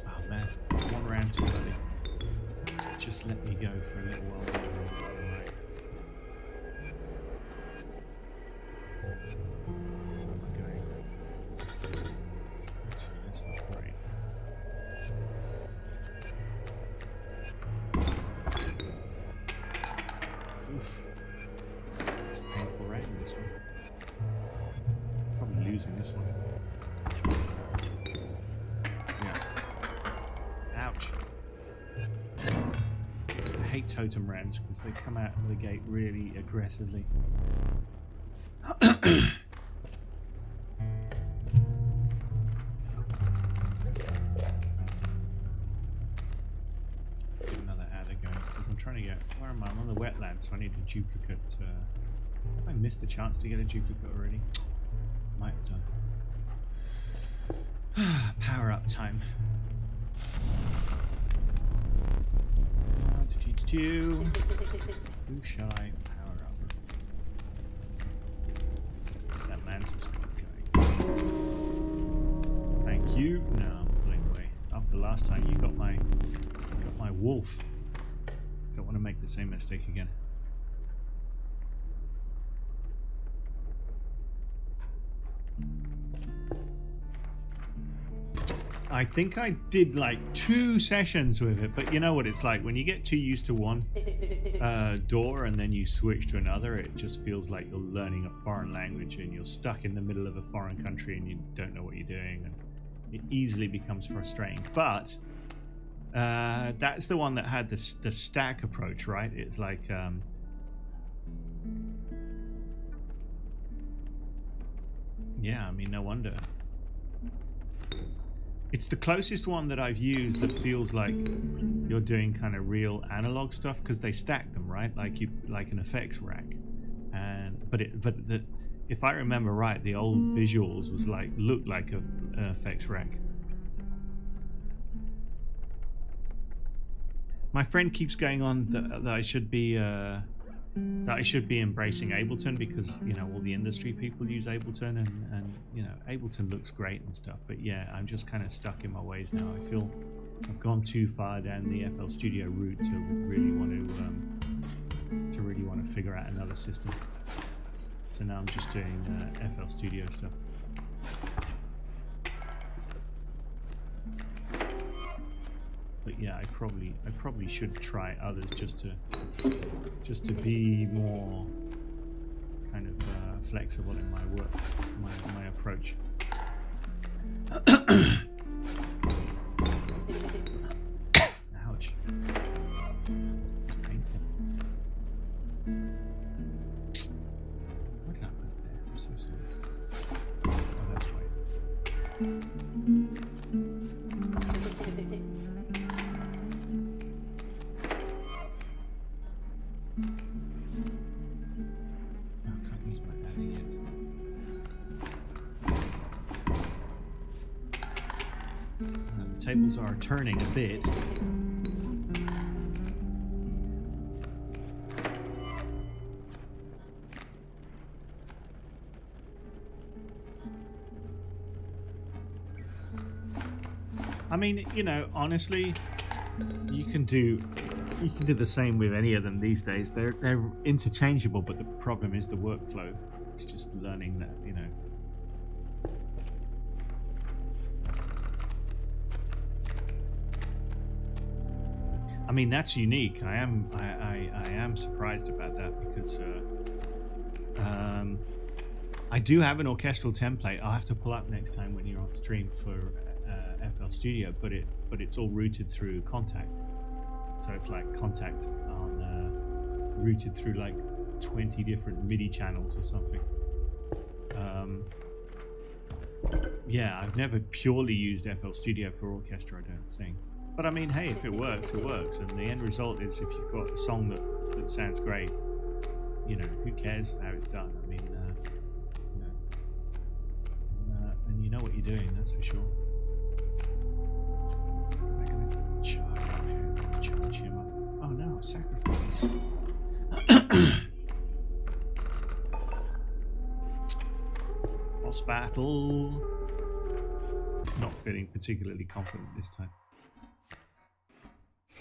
Oh man, one round too early. Just let me go for a little while. This one. Yeah. Ouch. I hate totem rams because they come out of the gate really aggressively. Let's get another adder going because I'm trying to get. Where am I? I'm on the wetland, so I need a duplicate. I missed the chance to get a duplicate already. Might have done. Power up time. Who shall I power up? That mantis going. Thank you. No, I'm pulling away. After last time, you got my wolf. Don't want to make the same mistake again. I think I did like 2 sessions with it, but you know what it's like when you get too used to one door and then you switch to another. It just feels like you're learning a foreign language and you're stuck in the middle of a foreign country and you don't know what you're doing, and it easily becomes frustrating. But that's the one that had the stack approach, right? It's like yeah, I mean, no wonder. It's the closest one that I've used that feels like you're doing kind of real analog stuff, because they stack them, right? Like an effects rack. And if I remember right, the old visuals was looked like an effects rack. My friend keeps going on that I should be embracing Ableton because, you know, all the industry people use Ableton, and you know, Ableton looks great and stuff, but yeah, I'm just kind of stuck in my ways now. I feel I've gone too far down the FL Studio route to really want to figure out another system. So now I'm just doing FL Studio stuff. But yeah, I probably should try others just to be more kind of flexible in my work, my approach. Ouch. It's painful. What did I put there? I'm so sorry. Oh, that's right. Tables are turning a bit. I mean, you know, honestly, you can do the same with any of them these days. They're interchangeable, but the problem is the workflow. It's just learning that, you know. I mean, that's unique. I am surprised about that because I do have an orchestral template. I'll have to pull up next time when you're on stream for FL Studio, but it's all routed through Contact. So it's like Contact on routed through like 20 different MIDI channels or something. Yeah, I've never purely used FL Studio for orchestra, I don't think. But I mean, hey, if it works, it works. And the end result is, if you've got a song that sounds great, you know, who cares how it's done? I mean, and you know what you're doing, that's for sure. I'm going to charge him up. Oh no, sacrifice. Boss battle. Not feeling particularly confident this time.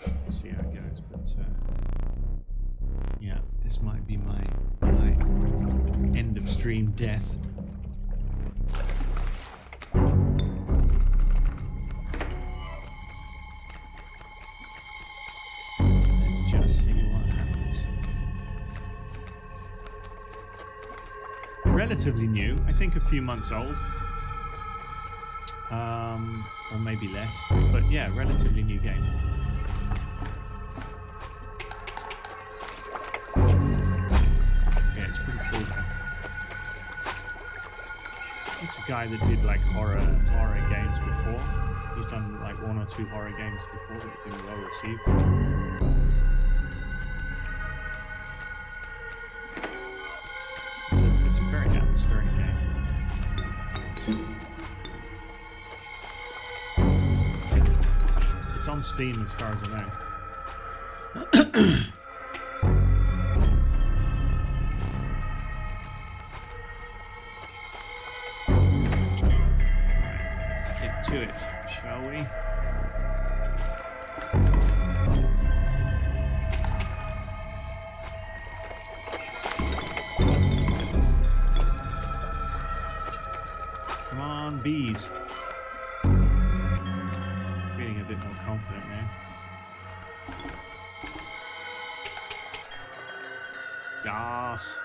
Let's see how it goes, but yeah, this might be my end of stream death. Let's just see what happens. Relatively new, I think a few months old. Or maybe less, but yeah, relatively new game. Yeah, it's pretty cool though. It's a guy that did like horror games before. He's done like 1 or 2 horror games before that have been well received. It's a very atmospheric game. It's on Steam as far as I know. Let's get to it, shall we? Come on, bees. Feeling a bit more confident now. Yes.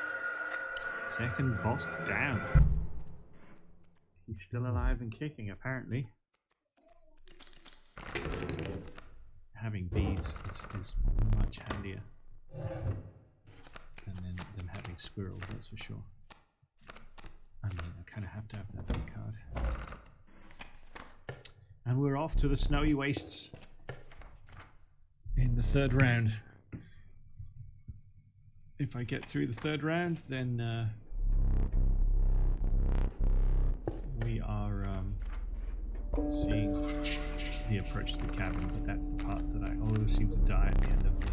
Second boss down. He's still alive and kicking, apparently. Having bees is much handier than having squirrels, that's for sure. I mean, I kind of have to have that big card. And we're off to the snowy wastes in the 3rd round. If I get through the 3rd round, then we are seeing the approach to the cabin, but that's the part that I always seem to die at the end of the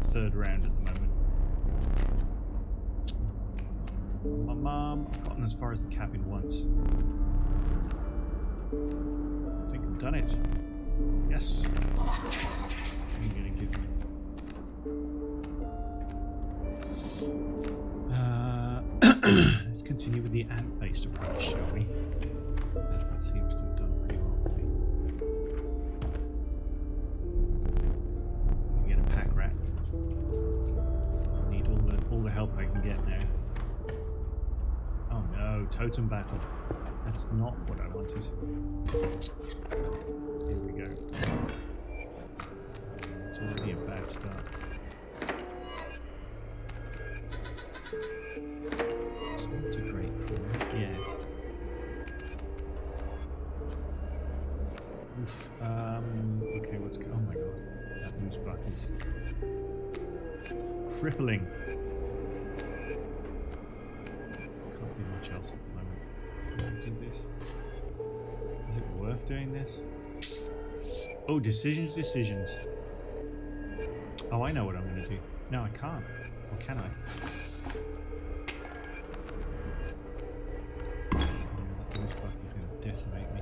3rd round at the moment. I've gotten as far as the cabin once. I think I've done it. Yes. I'm gonna give him. Let's continue with the ant-based approach, shall we? That seems to have done pretty well for me. We get a pack rat. I need all the help I can get now. Oh no, totem battle. That's not what I wanted. Here we go. It's already a bad start. It's not a great crawl yet. Oof. Okay, what's going on? Oh my god. That moose buck is crippling. Can't do much else at the moment. Do this. Is it worth doing this? Oh, decisions. Oh, I know what I'm going to do. No, I can't. Or can I? That moose buck is going to decimate me.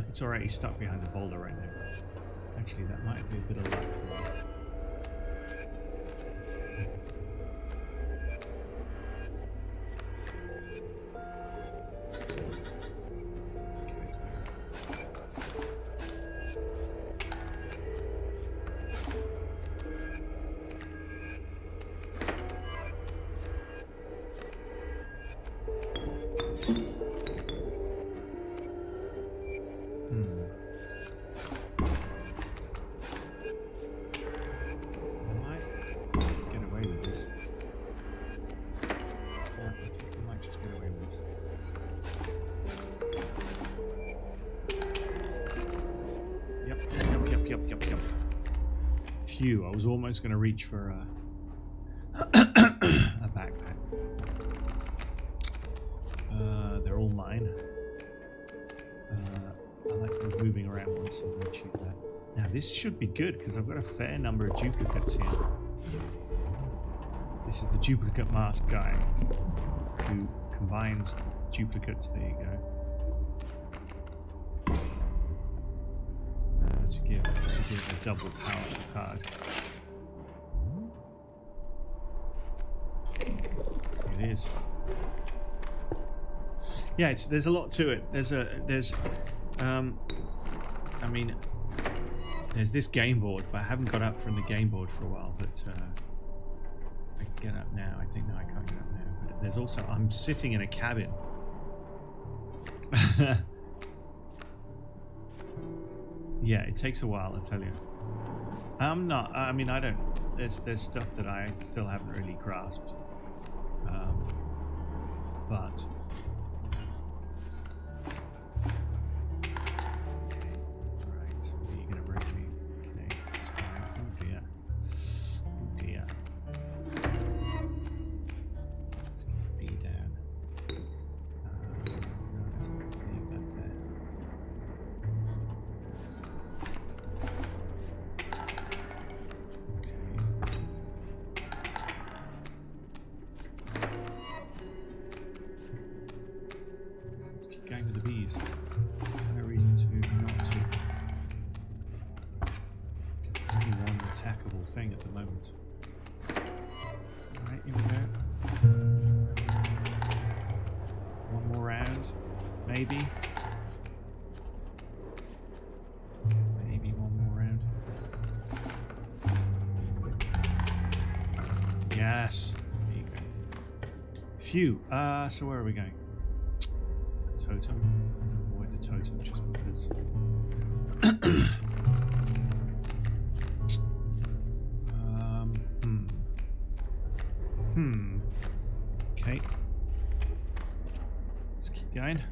It's alright, he's stuck behind the boulder right now. Actually, that might be a bit of luck for me. Phew, I was almost going to reach for a backpack. They're all mine. I like moving around once and then choose that. Now this should be good because I've got a fair number of duplicates here. This is the duplicate mask guy who combines duplicates. There you go. To give a double power card. It is. Yeah, there's a lot to it. I mean, there's this game board, but I haven't got up from the game board for a while. But I can get up now. I think no, I can't get up now. But there's also I'm sitting in a cabin. Yeah, it takes a while, I tell you. I'm not. I mean, I don't. There's stuff that I still haven't really grasped. But. Thing at the moment. Alright, here we go. One more round. Maybe. Maybe one more round. Yes. There you go. Phew. So where are we going? Totem. Avoid the totem just because. Okay. Let's keep going.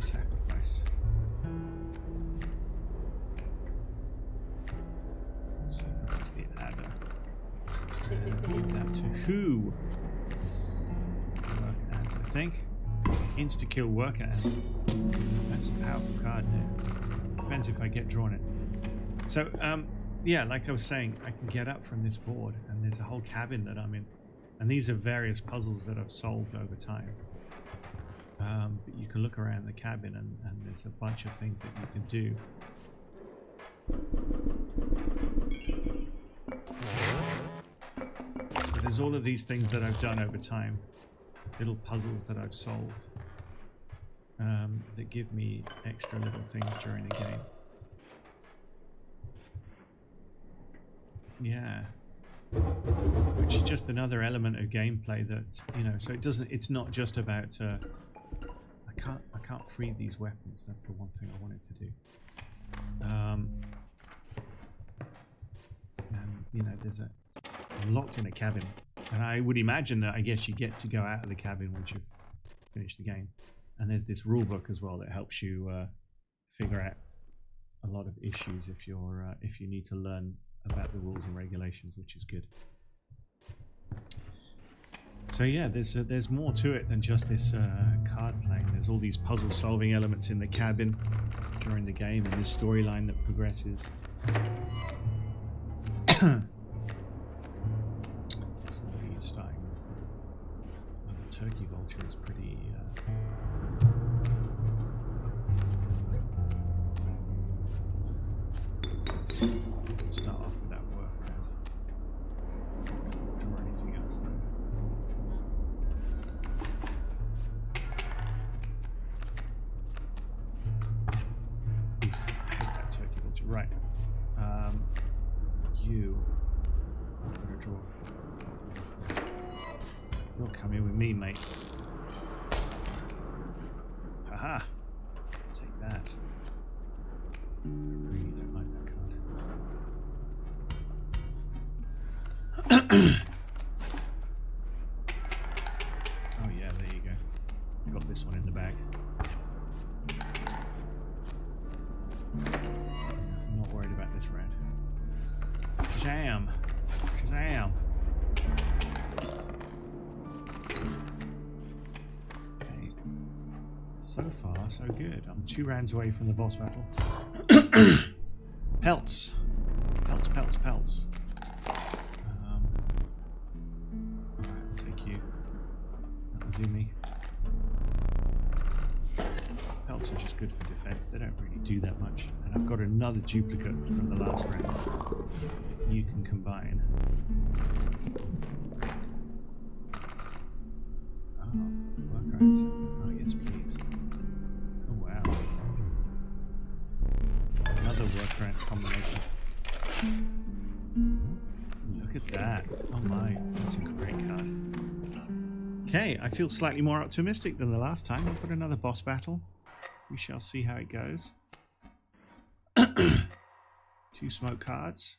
Sacrifice. Sacrifice the adder. And give that to who? Work ant, I think. Insta-kill work ant. That's a powerful card now. Depends if I get drawn it. So, yeah, like I was saying, I can get up from this board, and there's a whole cabin that I'm in. And these are various puzzles that I've solved over time. But you can look around the cabin, and there's a bunch of things that you can do. So there's all of these things that I've done over time. Little puzzles that I've solved. That give me extra little things during the game. Yeah, which is just another element of gameplay that, you know, so it's not just about I can't free these weapons. That's the one thing I wanted to do. And you know, I'm locked in a cabin, and I would imagine that I guess you get to go out of the cabin once you've finished the game. And there's this rule book as well that helps you figure out a lot of issues if you need to learn about the rules and regulations, which is good. So yeah, there's more to it than just this card playing. There's all these puzzle solving elements in the cabin during the game, and this storyline that progresses. Somebody is starting. Well, the turkey vulture is pretty. Start off with that workaround. Can't draw anything else though. Oof, I hate that turkey vulture. Right. You. I'm gonna draw. You'll come in with me, mate. Haha. Take that. I really don't like that card. Oh yeah, there you go. Got this one in the bag. Shazam. Shazam. Okay. So far, so good. I'm 2 rounds away from the boss battle. Pelts. Pelts, pelts, pelts. Alright, I'll take you. That'll do me. Pelts are just good for defense. They don't really do that much. And I've got another duplicate from the last round. You can combine. Oh, workarounds. Oh, yes, please. Oh, wow. Another workaround combination. Look at that. Oh my, that's a great card. Okay, I feel slightly more optimistic than the last time. I've got another boss battle. We shall see how it goes. 2 smoke cards.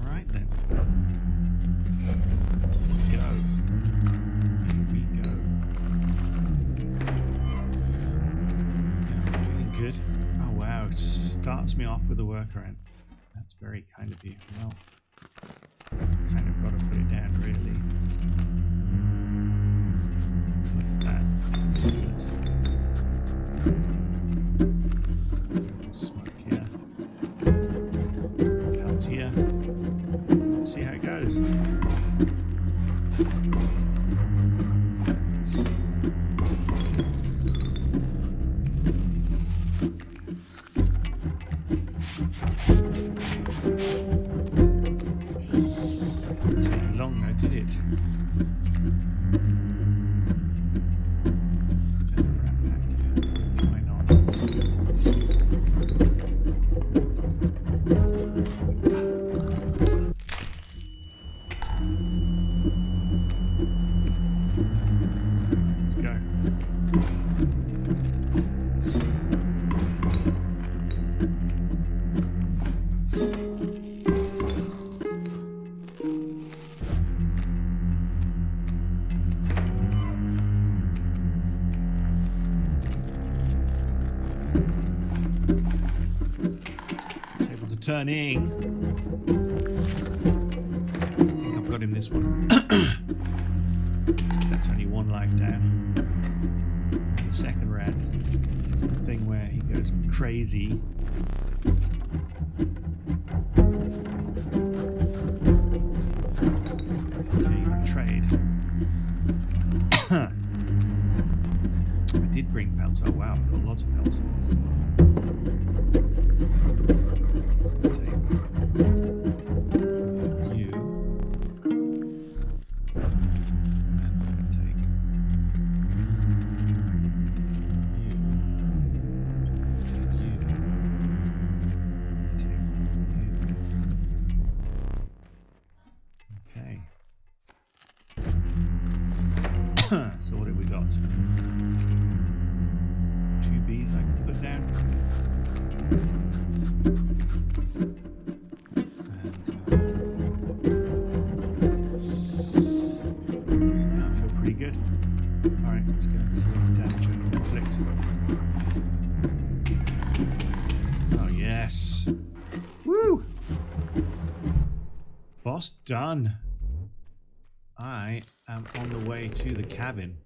Alright then. Here we go. Yeah, I'm feeling good. Oh wow, it starts me off with a workaround. That's very kind of you. Well, kind of got to put it down really. Look at that. That's ridiculous. Smoke here. Pelt here. Let's see how it goes. Didn't take long though, did it? Why not? Let's go. Able to turning. I think I've got him this one. That's only 1 life down. And the second round is the thing where he goes crazy. Okay, you want to trade. I did bring pelts. Oh wow, I've got lots of pelts. So what have we got? 2 Bs I can put down. And I feel pretty good. Alright, let's go and see what damage I can inflict. Oh yes! Woo! Boss done. I am on the way to the cabin.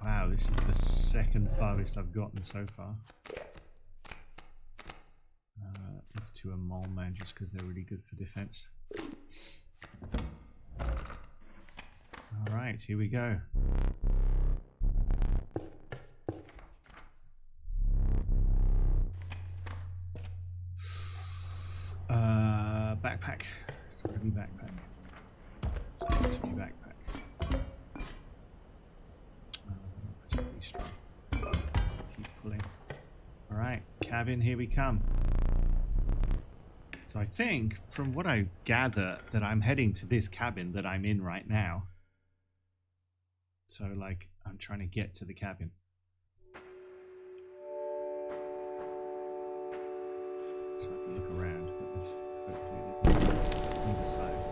Wow, this is the second farthest I've gotten so far. Let's do a mole man just because they're really good for defense. Alright, here we go. Backpack. It's got to be backpack. To be backpack. That's pretty strong. Keep pulling. Alright, cabin, here we come. So I think, from what I gather, that I'm heading to this cabin that I'm in right now. So, like, I'm trying to get to the cabin. So I can look around, but this, hopefully there's nothing on either side.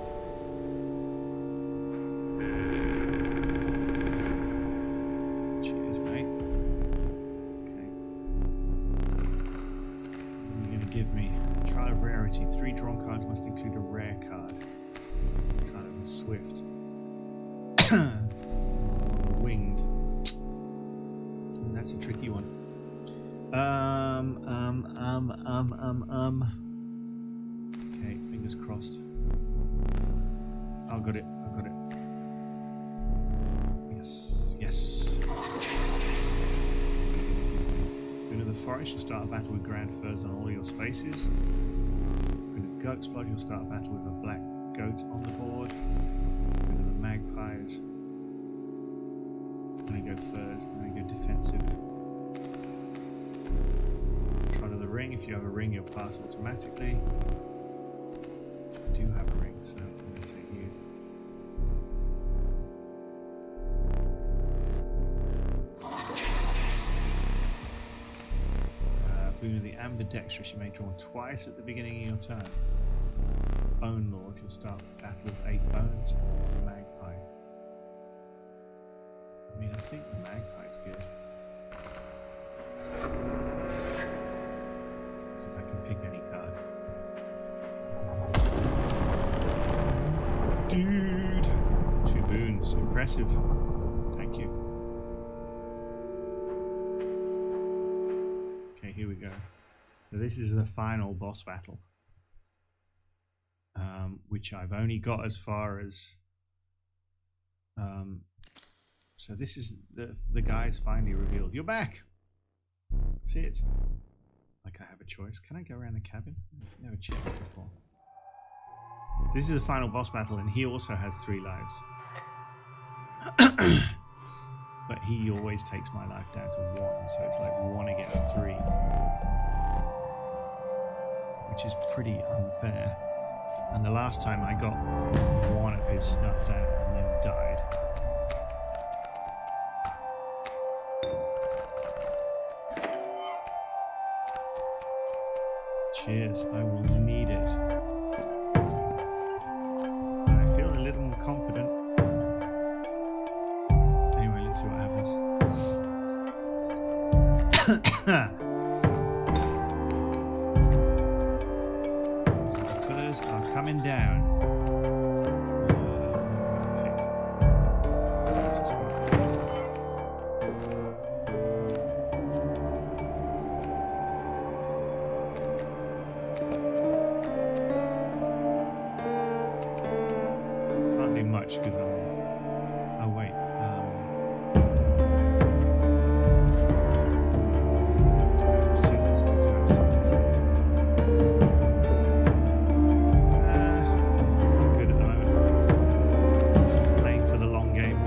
Cheers, mate. Okay. So rarity. 3 drawn cards must include a rare card. Try to be swift. Winged. That's a tricky one. Okay, fingers crossed. I got it. Yes. Boon of the Forest, you'll start a battle with Grand Furs on all your spaces. Boon of Goat's Blood, you'll start a battle with a black goat on the board. Boon of the Magpies. I'm going to go Furs, I'm going to go defensive. Shrine of the Ring, if you have a ring, you'll pass automatically. I do have a ring, so I'm going to say you. Boon of the Ambidextrous, you may draw twice at the beginning of your turn. Bone Lord, you'll start the battle with 8 bones. Magpie. I mean, I think the Magpie's good. If I can pick any card. Dude! 2 boons. Impressive. Thank you. Okay, here we go. So this is the final boss battle. Which I've only got as far as... so this is the guy's finally revealed. You're back! Sit. Like I have a choice. Can I go around the cabin? I've never checked it before. So this is the final boss battle, and he also has 3 lives. But he always takes my life down to 1, so it's like 1 against 3. Which is pretty unfair. And the last time I got 1 of his snuffed out and then died. Cheers, I will need it. I feel a little more confident. Anyway, let's see what happens. So the furs are coming down. Because I'm... oh wait, scissors, I'll do it, scissors. Good at the moment. Playing for the long game.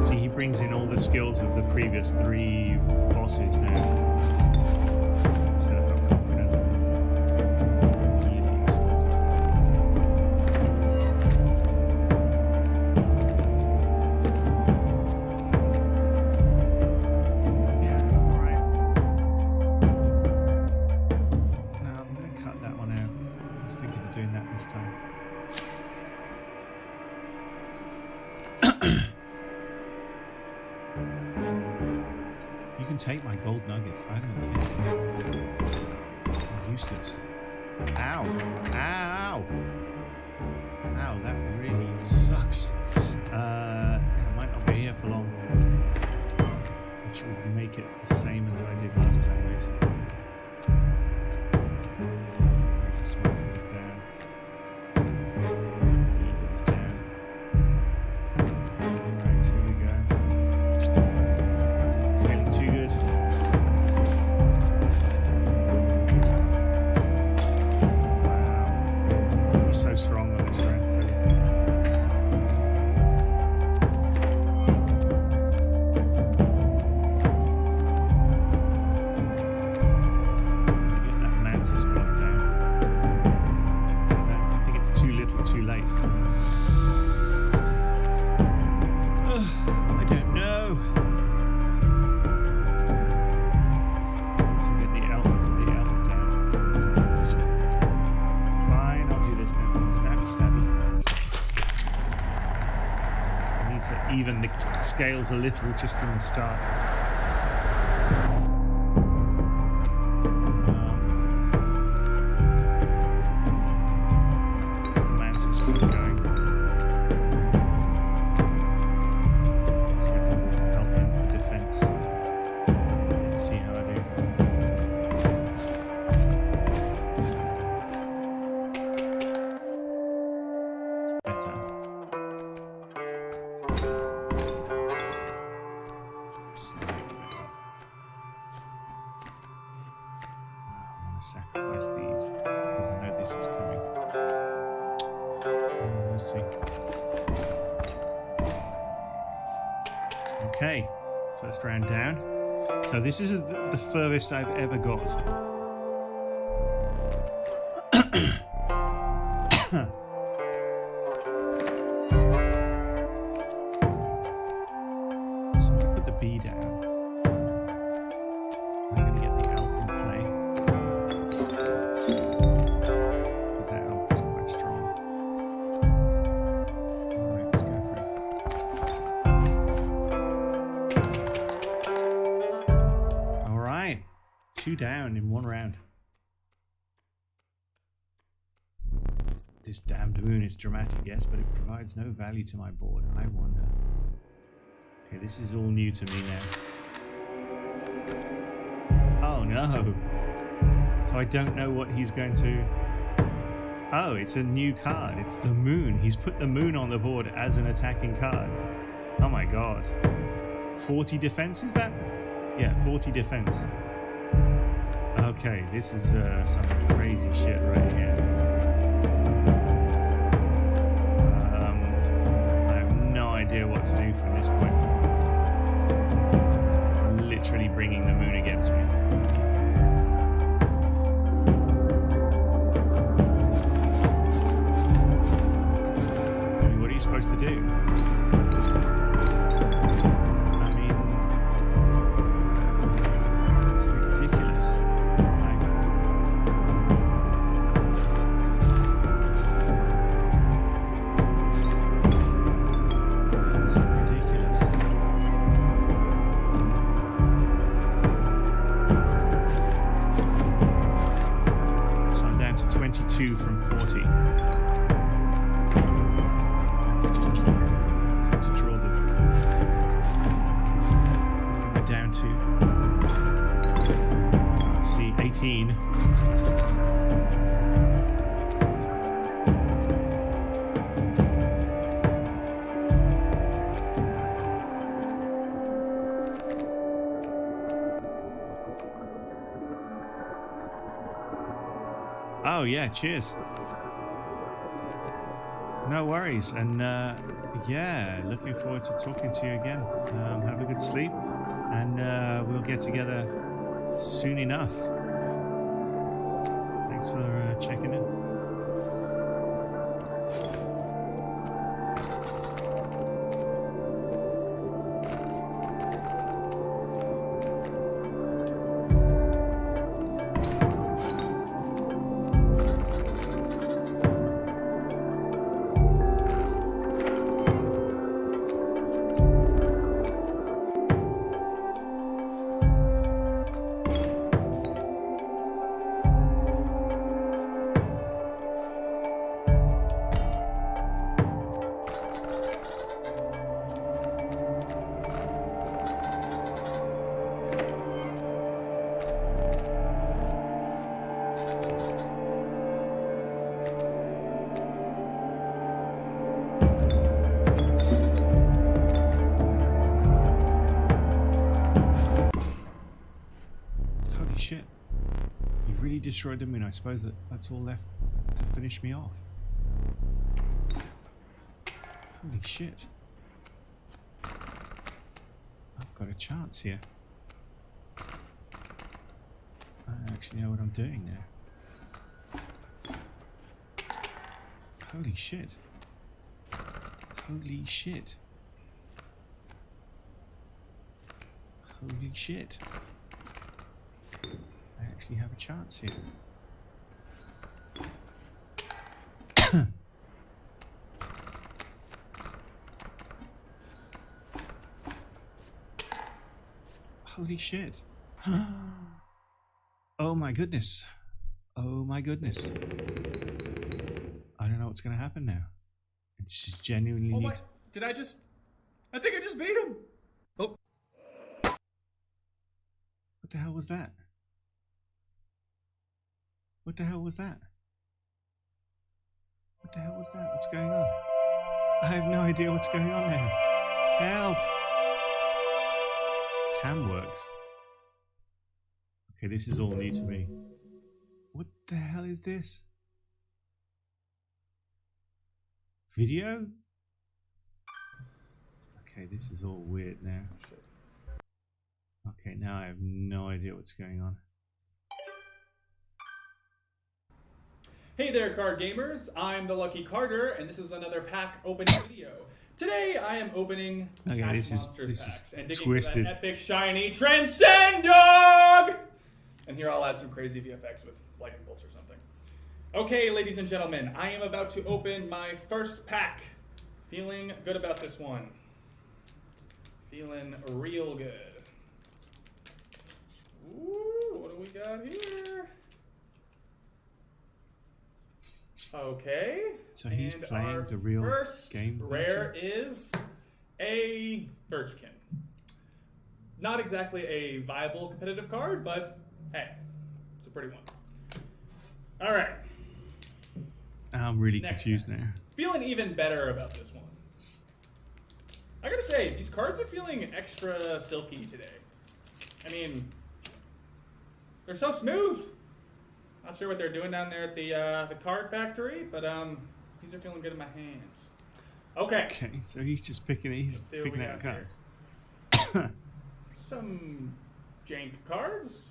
See, he brings in all the skills of the previous 3 bosses now. Take my gold nuggets. I don't care. I'm useless. Ow! Ow! Ow, that really sucks. I might not be here for long. Which will make it the same as I did last time, basically. Smoke goes down. He goes down. Alright, so here we go. Feeling too good. Wow. He's so strong on this round. Get that mantis block down. I think it's too little, too late. I don't know. Even the scales a little just in the start. Okay, first round down. So this is the furthest I've ever got. So I put the B down. I'm going to get the elk in play. Because that elk is quite strong. Alright, let's go for it. Alright. 2 down in 1 round. This damned moon is dramatic, yes, but it provides no value to my board. I wonder. Okay, this is all new to me now. Oh no! So I don't know what he's going to... Oh, it's a new card. It's the moon. He's put the moon on the board as an attacking card. Oh my god. 40 defense, is that? Yeah, 40 defense. Okay, this is some crazy shit right here. Idea what to do from this point. It's literally bringing the moon against me. I mean, what are you supposed to do? I mean, it's ridiculous. From 40. Just keep to draw them. We're down to, let's see, 18. Oh yeah, cheers. No worries, and yeah, looking forward to talking to you again. Have a good sleep, and we'll get together soon enough. Thanks for checking in. Shit. You've really destroyed the moon. I suppose that's all left to finish me off. Holy shit. I've got a chance here. I don't actually know what I'm doing now. Holy shit. Holy shit. Holy shit. I actually have a chance here. Holy shit. Oh my goodness. Oh my goodness. I don't know what's going to happen now. I just genuinely Oh need... my... Did I just... I think I just beat him! Oh. What the hell was that? What the hell was that? What the hell was that? What's going on? I have no idea what's going on now. Help! Cam works. Okay, this is all new to me. What the hell is this? Video? Okay, this is all weird now. Okay, now I have no idea what's going on. Hey there, card gamers. I'm the Lucky Carter, and this is another pack opening video. Today, I am opening Okay, this Monsters is packs and digging twisted. for that epic, shiny Transcend Dog! And here I'll add some crazy VFX with lightning bolts or something. Okay, ladies and gentlemen, I am about to open my first pack. Feeling good about this one. Feeling real good. Ooh, what do we got here? Okay. So he's and playing our the real first game rare is a Birchkin. Not exactly a viable competitive card, but hey, it's a pretty one. All right. I'm really Next confused pack. now. Feeling even better about this one. I gotta say, these cards are feeling extra silky today. I mean, they're so smooth. Not sure what they're doing down there at the card factory, but these are feeling good in my hands. Okay. Okay, so he's just picking. He's see what picking we out got cards. Some jank cards.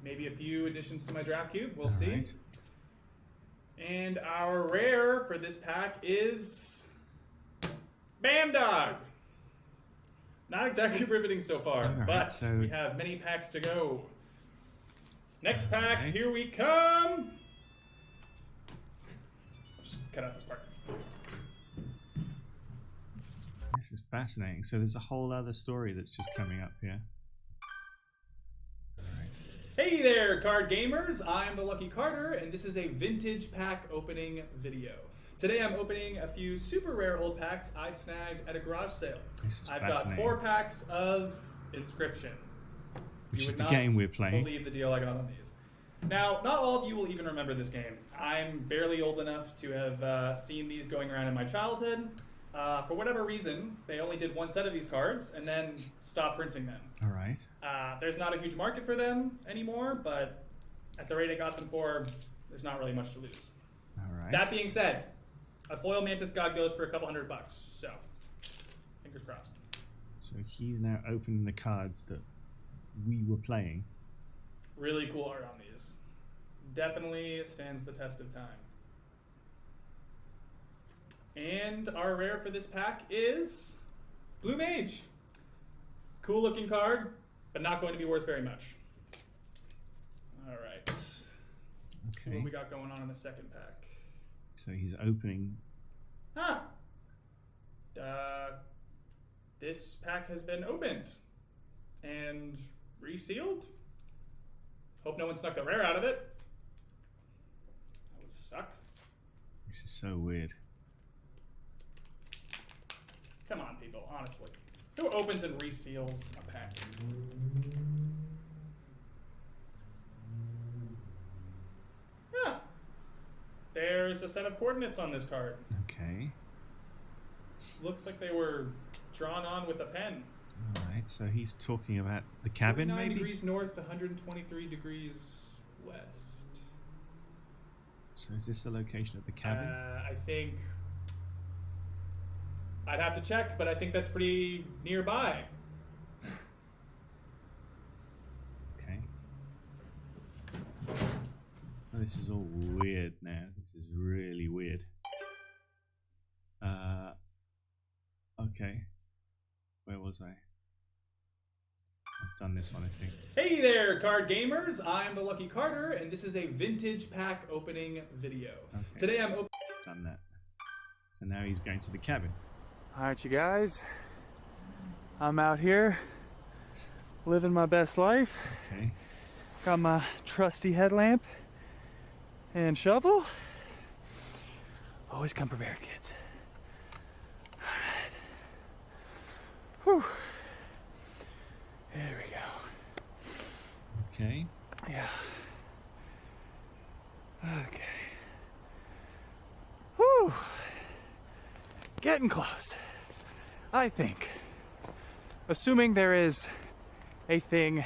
Maybe a few additions to my draft cube. We'll see. Right. And our rare for this pack is Bam Dog. Not exactly riveting so far, Alright, but so- we have many packs to go. Next pack, Alright. here we come. Just cut out this part. This is fascinating. So there's a whole other story that's just coming up here. Hey there, card gamers! I'm the Lucky Carter, and this is a vintage pack opening video. Today I'm opening a few super rare old packs I snagged at a garage sale. This is I've got fascinating. 4 packs of Inscryption. Which You is would the not game we're playing. believe the deal I got on these. Now, not all of you will even remember this game. I'm barely old enough to have seen these going around in my childhood. For whatever reason, they only did 1 set of these cards and then stopped printing them. All right. There's not a huge market for them anymore, but at the rate I got them for, there's not really much to lose. All right. That being said, a foil Mantis God goes for a couple $100, so fingers crossed. So he's now opening the cards that we were playing. Really cool art on these. Definitely stands the test of time. And our rare for this pack is Blue Mage. Cool looking card, but not going to be worth very much. All right. See Okay. what we got going on in the second pack. So he's opening. Huh. This pack has been opened and resealed. Hope no one snuck the rare out of it. That would suck. This is so weird. Come on, people, honestly. Who opens and reseals a pack? Yeah. There's a set of coordinates on this card. Okay. Looks like they were drawn on with a pen. All right. So he's talking about the cabin, 49 maybe. degrees north, 123 degrees west. So is this the location of the cabin? I think I'd have to check, but I think that's pretty nearby. Okay. Oh, this is all weird now. This is really weird. Okay. Where was I? I've done this one, I think. Hey there, card gamers! I'm the Lucky Carter, and this is a vintage pack opening video. Okay. Today I'm opening. Done that. So now he's going to the cabin. Alright, you guys. I'm out here living my best life. Okay. Got my trusty headlamp and shovel. Always come prepared, kids. Alright. Whew. There we go. Okay. Yeah. Okay. Whew. Getting close. I think. Assuming there is a thing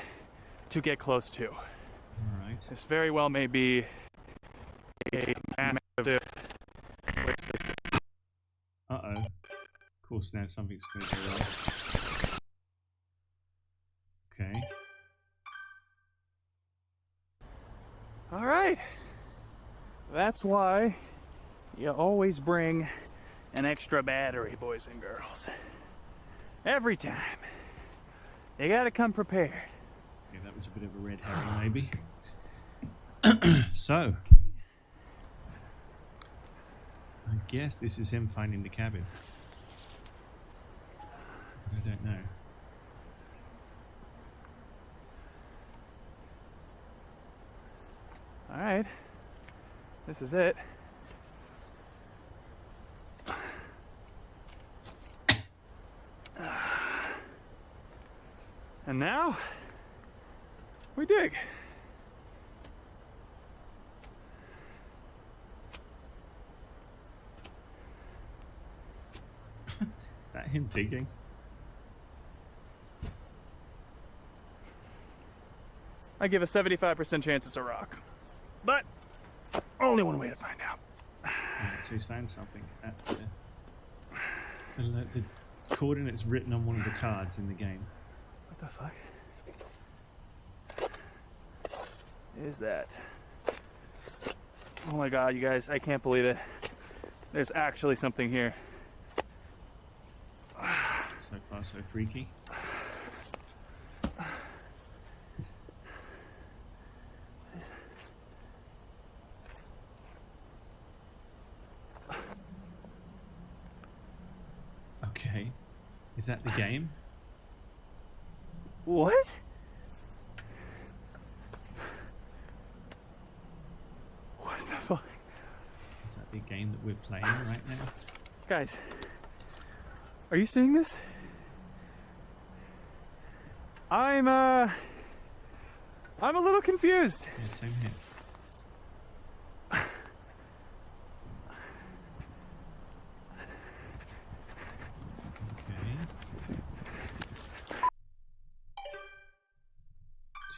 to get close to. All right. This very well may be a massive. Uh-oh. course, now something's going to go wrong. Okay. All right. That's why you always bring an extra battery, boys and girls. Every time. You gotta come prepared. Okay, that was a bit of a red herring, maybe. So, I guess this is him finding the cabin. I don't know. All right. This is it. And now we dig. Is that him digging? I give a 75% chance it's a rock. But only one way to find out. Right, so he's found something. The coordinates written on one of the cards in the game. What the fuck is that? Oh my god, you guys, I can't believe it. There's actually something here. So far, so freaky. Okay. Is that the game? What? What the fuck? Is that the game that we're playing right now? Guys, are you seeing this? I'm a little confused. Yeah, same here. Okay.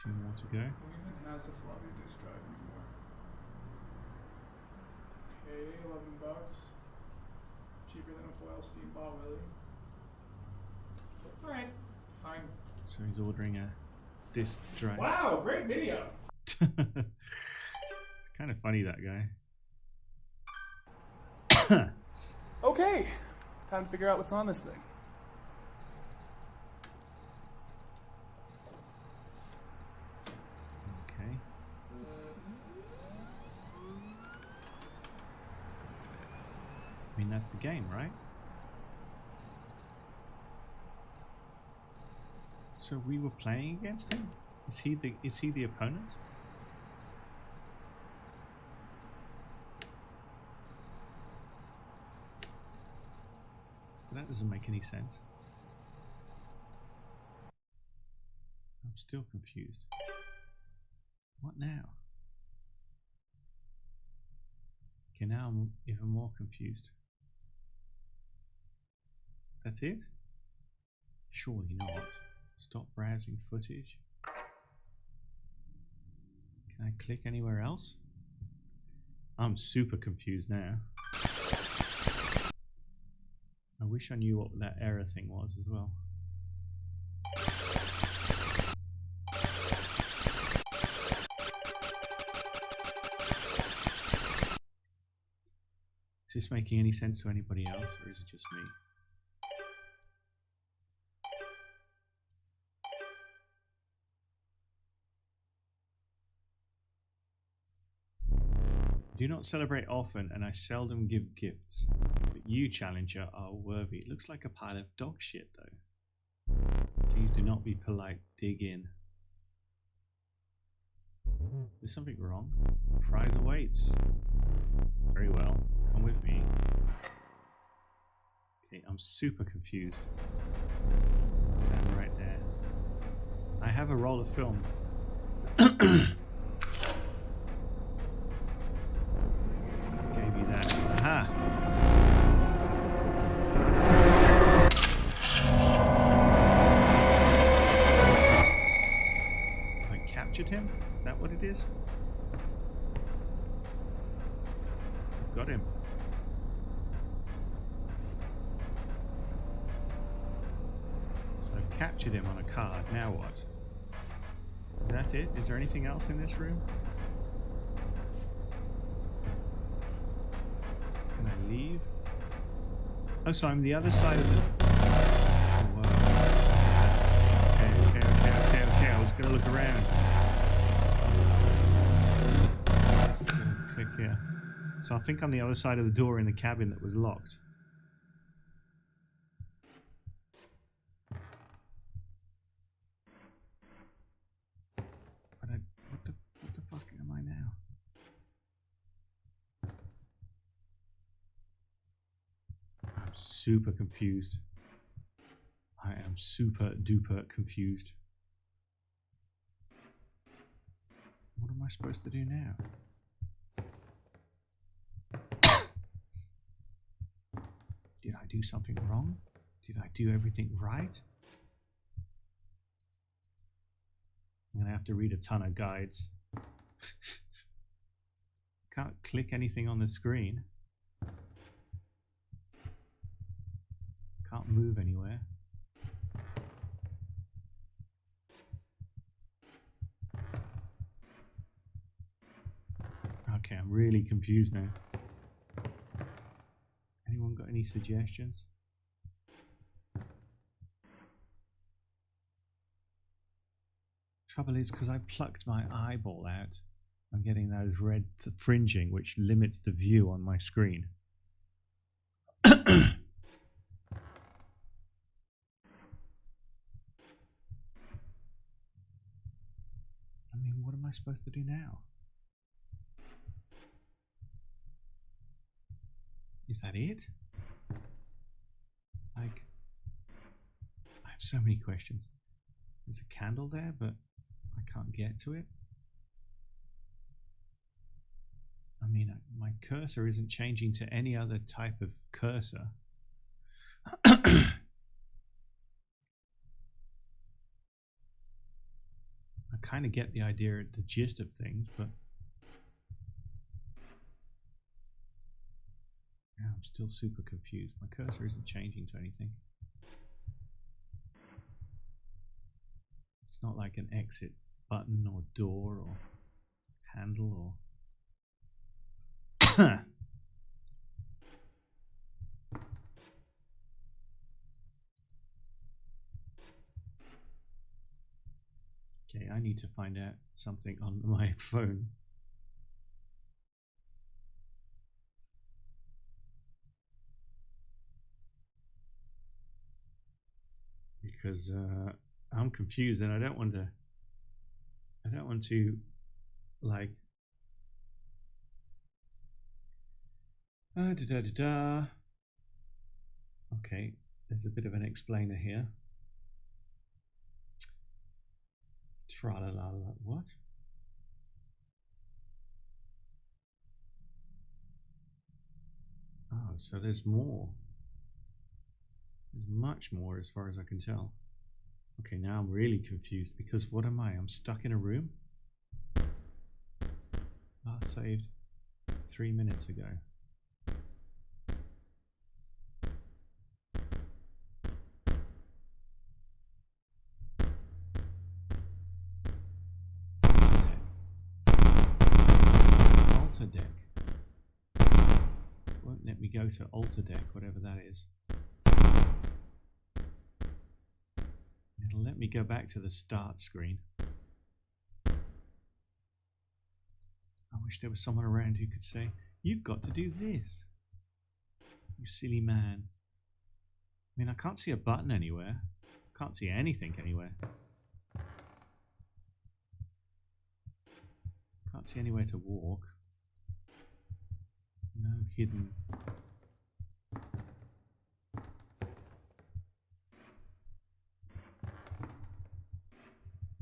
2 more to go. Who even has a floppy disk drive anymore? Okay, $11. Cheaper than a foil steam ball, really. Alright, fine. So he's ordering a disc drive. Wow, great video. It's kind of funny, that guy. Okay, time to figure out what's on this thing. Okay. I mean, that's the game, right? So we were playing against him? Is he the opponent? That doesn't make any sense. I'm still confused. What now? Okay, now I'm even more confused. That's it? Surely not. Stop browsing footage. Can I click anywhere else? I'm super confused now. I wish I knew what that error thing was as well. Is this making any sense to anybody else, or is it just me? I do not celebrate often, and I seldom give gifts. But you, challenger, are worthy. It looks like a pile of dog shit, though. Please do not be polite. Dig in. Is something wrong? Prize awaits. Very well. Come with me. Okay, I'm super confused. Stand right there. I have a roll of film. Gave you that. Aha! I captured him? Is that what it is? I've got him. captured him on a card. Now what? Is that it? Is there anything else in this room? Can I leave? Oh, so I'm the other side of the... Oh, wow. Okay. I was going to look around. Just gonna click here. So I think I'm the other side of the door in the cabin that was locked. But what the fuck am I now? I'm super confused. I am super duper confused. What am I supposed to do now? Did I do something wrong? Did I do everything right? I'm going to have to read a ton of guides. Can't click anything on the screen. Can't move anywhere. Okay, I'm really confused now. Anyone got any suggestions? Trouble is, because I plucked my eyeball out, I'm getting those red fringing, which limits the view on my screen. I mean, what am I supposed to do now? Is that it? Like, I have so many questions. There's a candle there, but I can't get to it. I mean, my cursor isn't changing to any other type of cursor. I kind of get the idea, the gist of things, but yeah, I'm still super confused. My cursor isn't changing to anything. It's not like an exit button or door or handle or... Okay, I need to find out something on my phone. Because I'm confused and I don't want to like Okay, there's a bit of an explainer here. Tra-la-la-la, what? Oh, so there's more. There's much more as far as I can tell. Okay, now I'm really confused because what am I? I'm stuck in a room? Last saved 3 minutes ago. Altar deck. Won't let me go to altar deck, whatever that is. It'll let me go back to the start screen. I wish there was someone around who could say, "You've got to do this, you silly man." I mean, I can't see a button anywhere. Can't see anything anywhere. Can't see anywhere to walk. No hidden.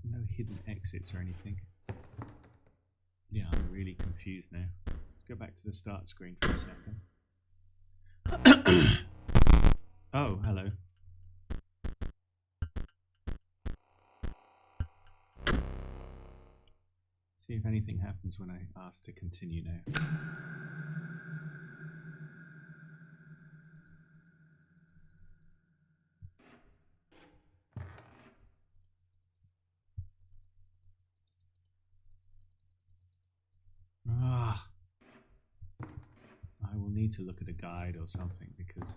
No hidden exits or anything. Yeah, I'm really confused now. Let's go back to the start screen for a second. Oh, hello. See if anything happens when I ask to continue now. need to look at a guide or something because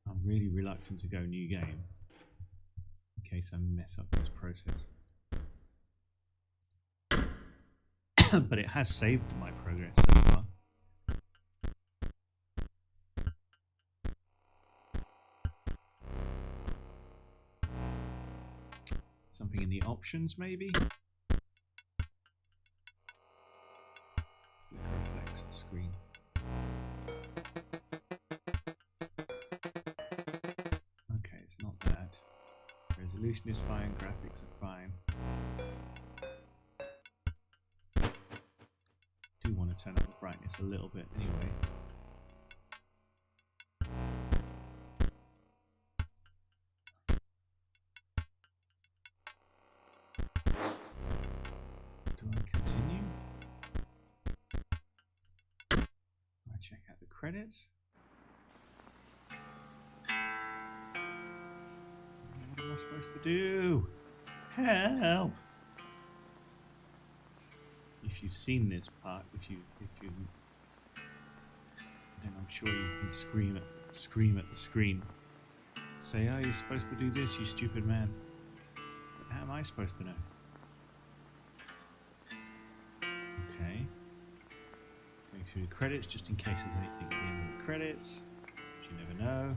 I'm really reluctant to go new game in case I mess up this process. But it has saved my progress so far. Something in the options, maybe? Reflex screen. Okay, it's not that. Resolution is fine, graphics are fine. Do want to turn up the brightness a little bit anyway. Do I continue? Do I check out the credits? What am I supposed to do? Help! If you've seen this part, if you, then I'm sure you can scream at the screen. Say, oh, you're supposed to do this, you stupid man. But how am I supposed to know? Okay. Going through the credits just in case there's anything at the end of the credits. You never know.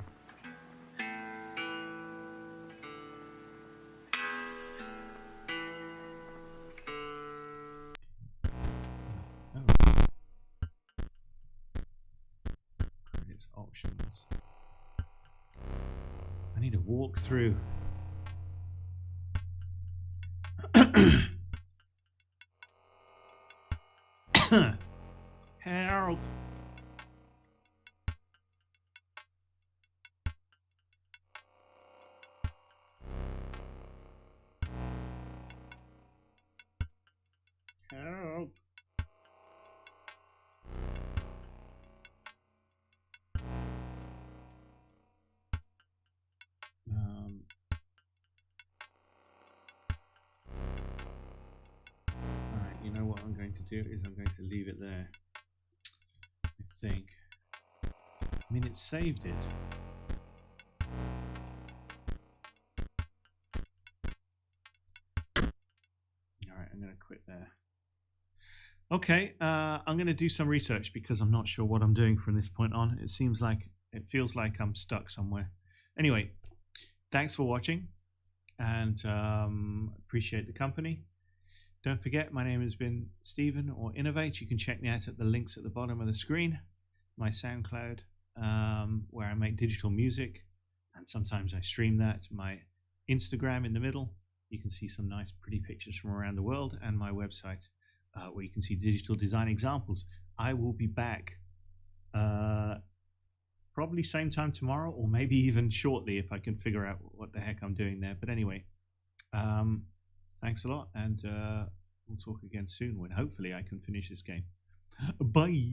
Credits options. I need to walk through. Help! Help! Alright, you know what I'm going to do is I'm going to leave it there. I think. I mean, it saved it. Alright, I'm going to quit there. Okay, I'm going to do some research because I'm not sure what I'm doing from this point on. It feels like I'm stuck somewhere. Anyway, thanks for watching and appreciate the company. Don't forget, my name has been Stephen or Innovate. You can check me out at the links at the bottom of the screen. My SoundCloud, where I make digital music, and sometimes I stream that. My Instagram in the middle. You can see some nice, pretty pictures from around the world, and my website, where you can see digital design examples. I will be back probably same time tomorrow, or maybe even shortly if I can figure out what the heck I'm doing there. But anyway, thanks a lot, and we'll talk again soon when hopefully I can finish this game. Bye!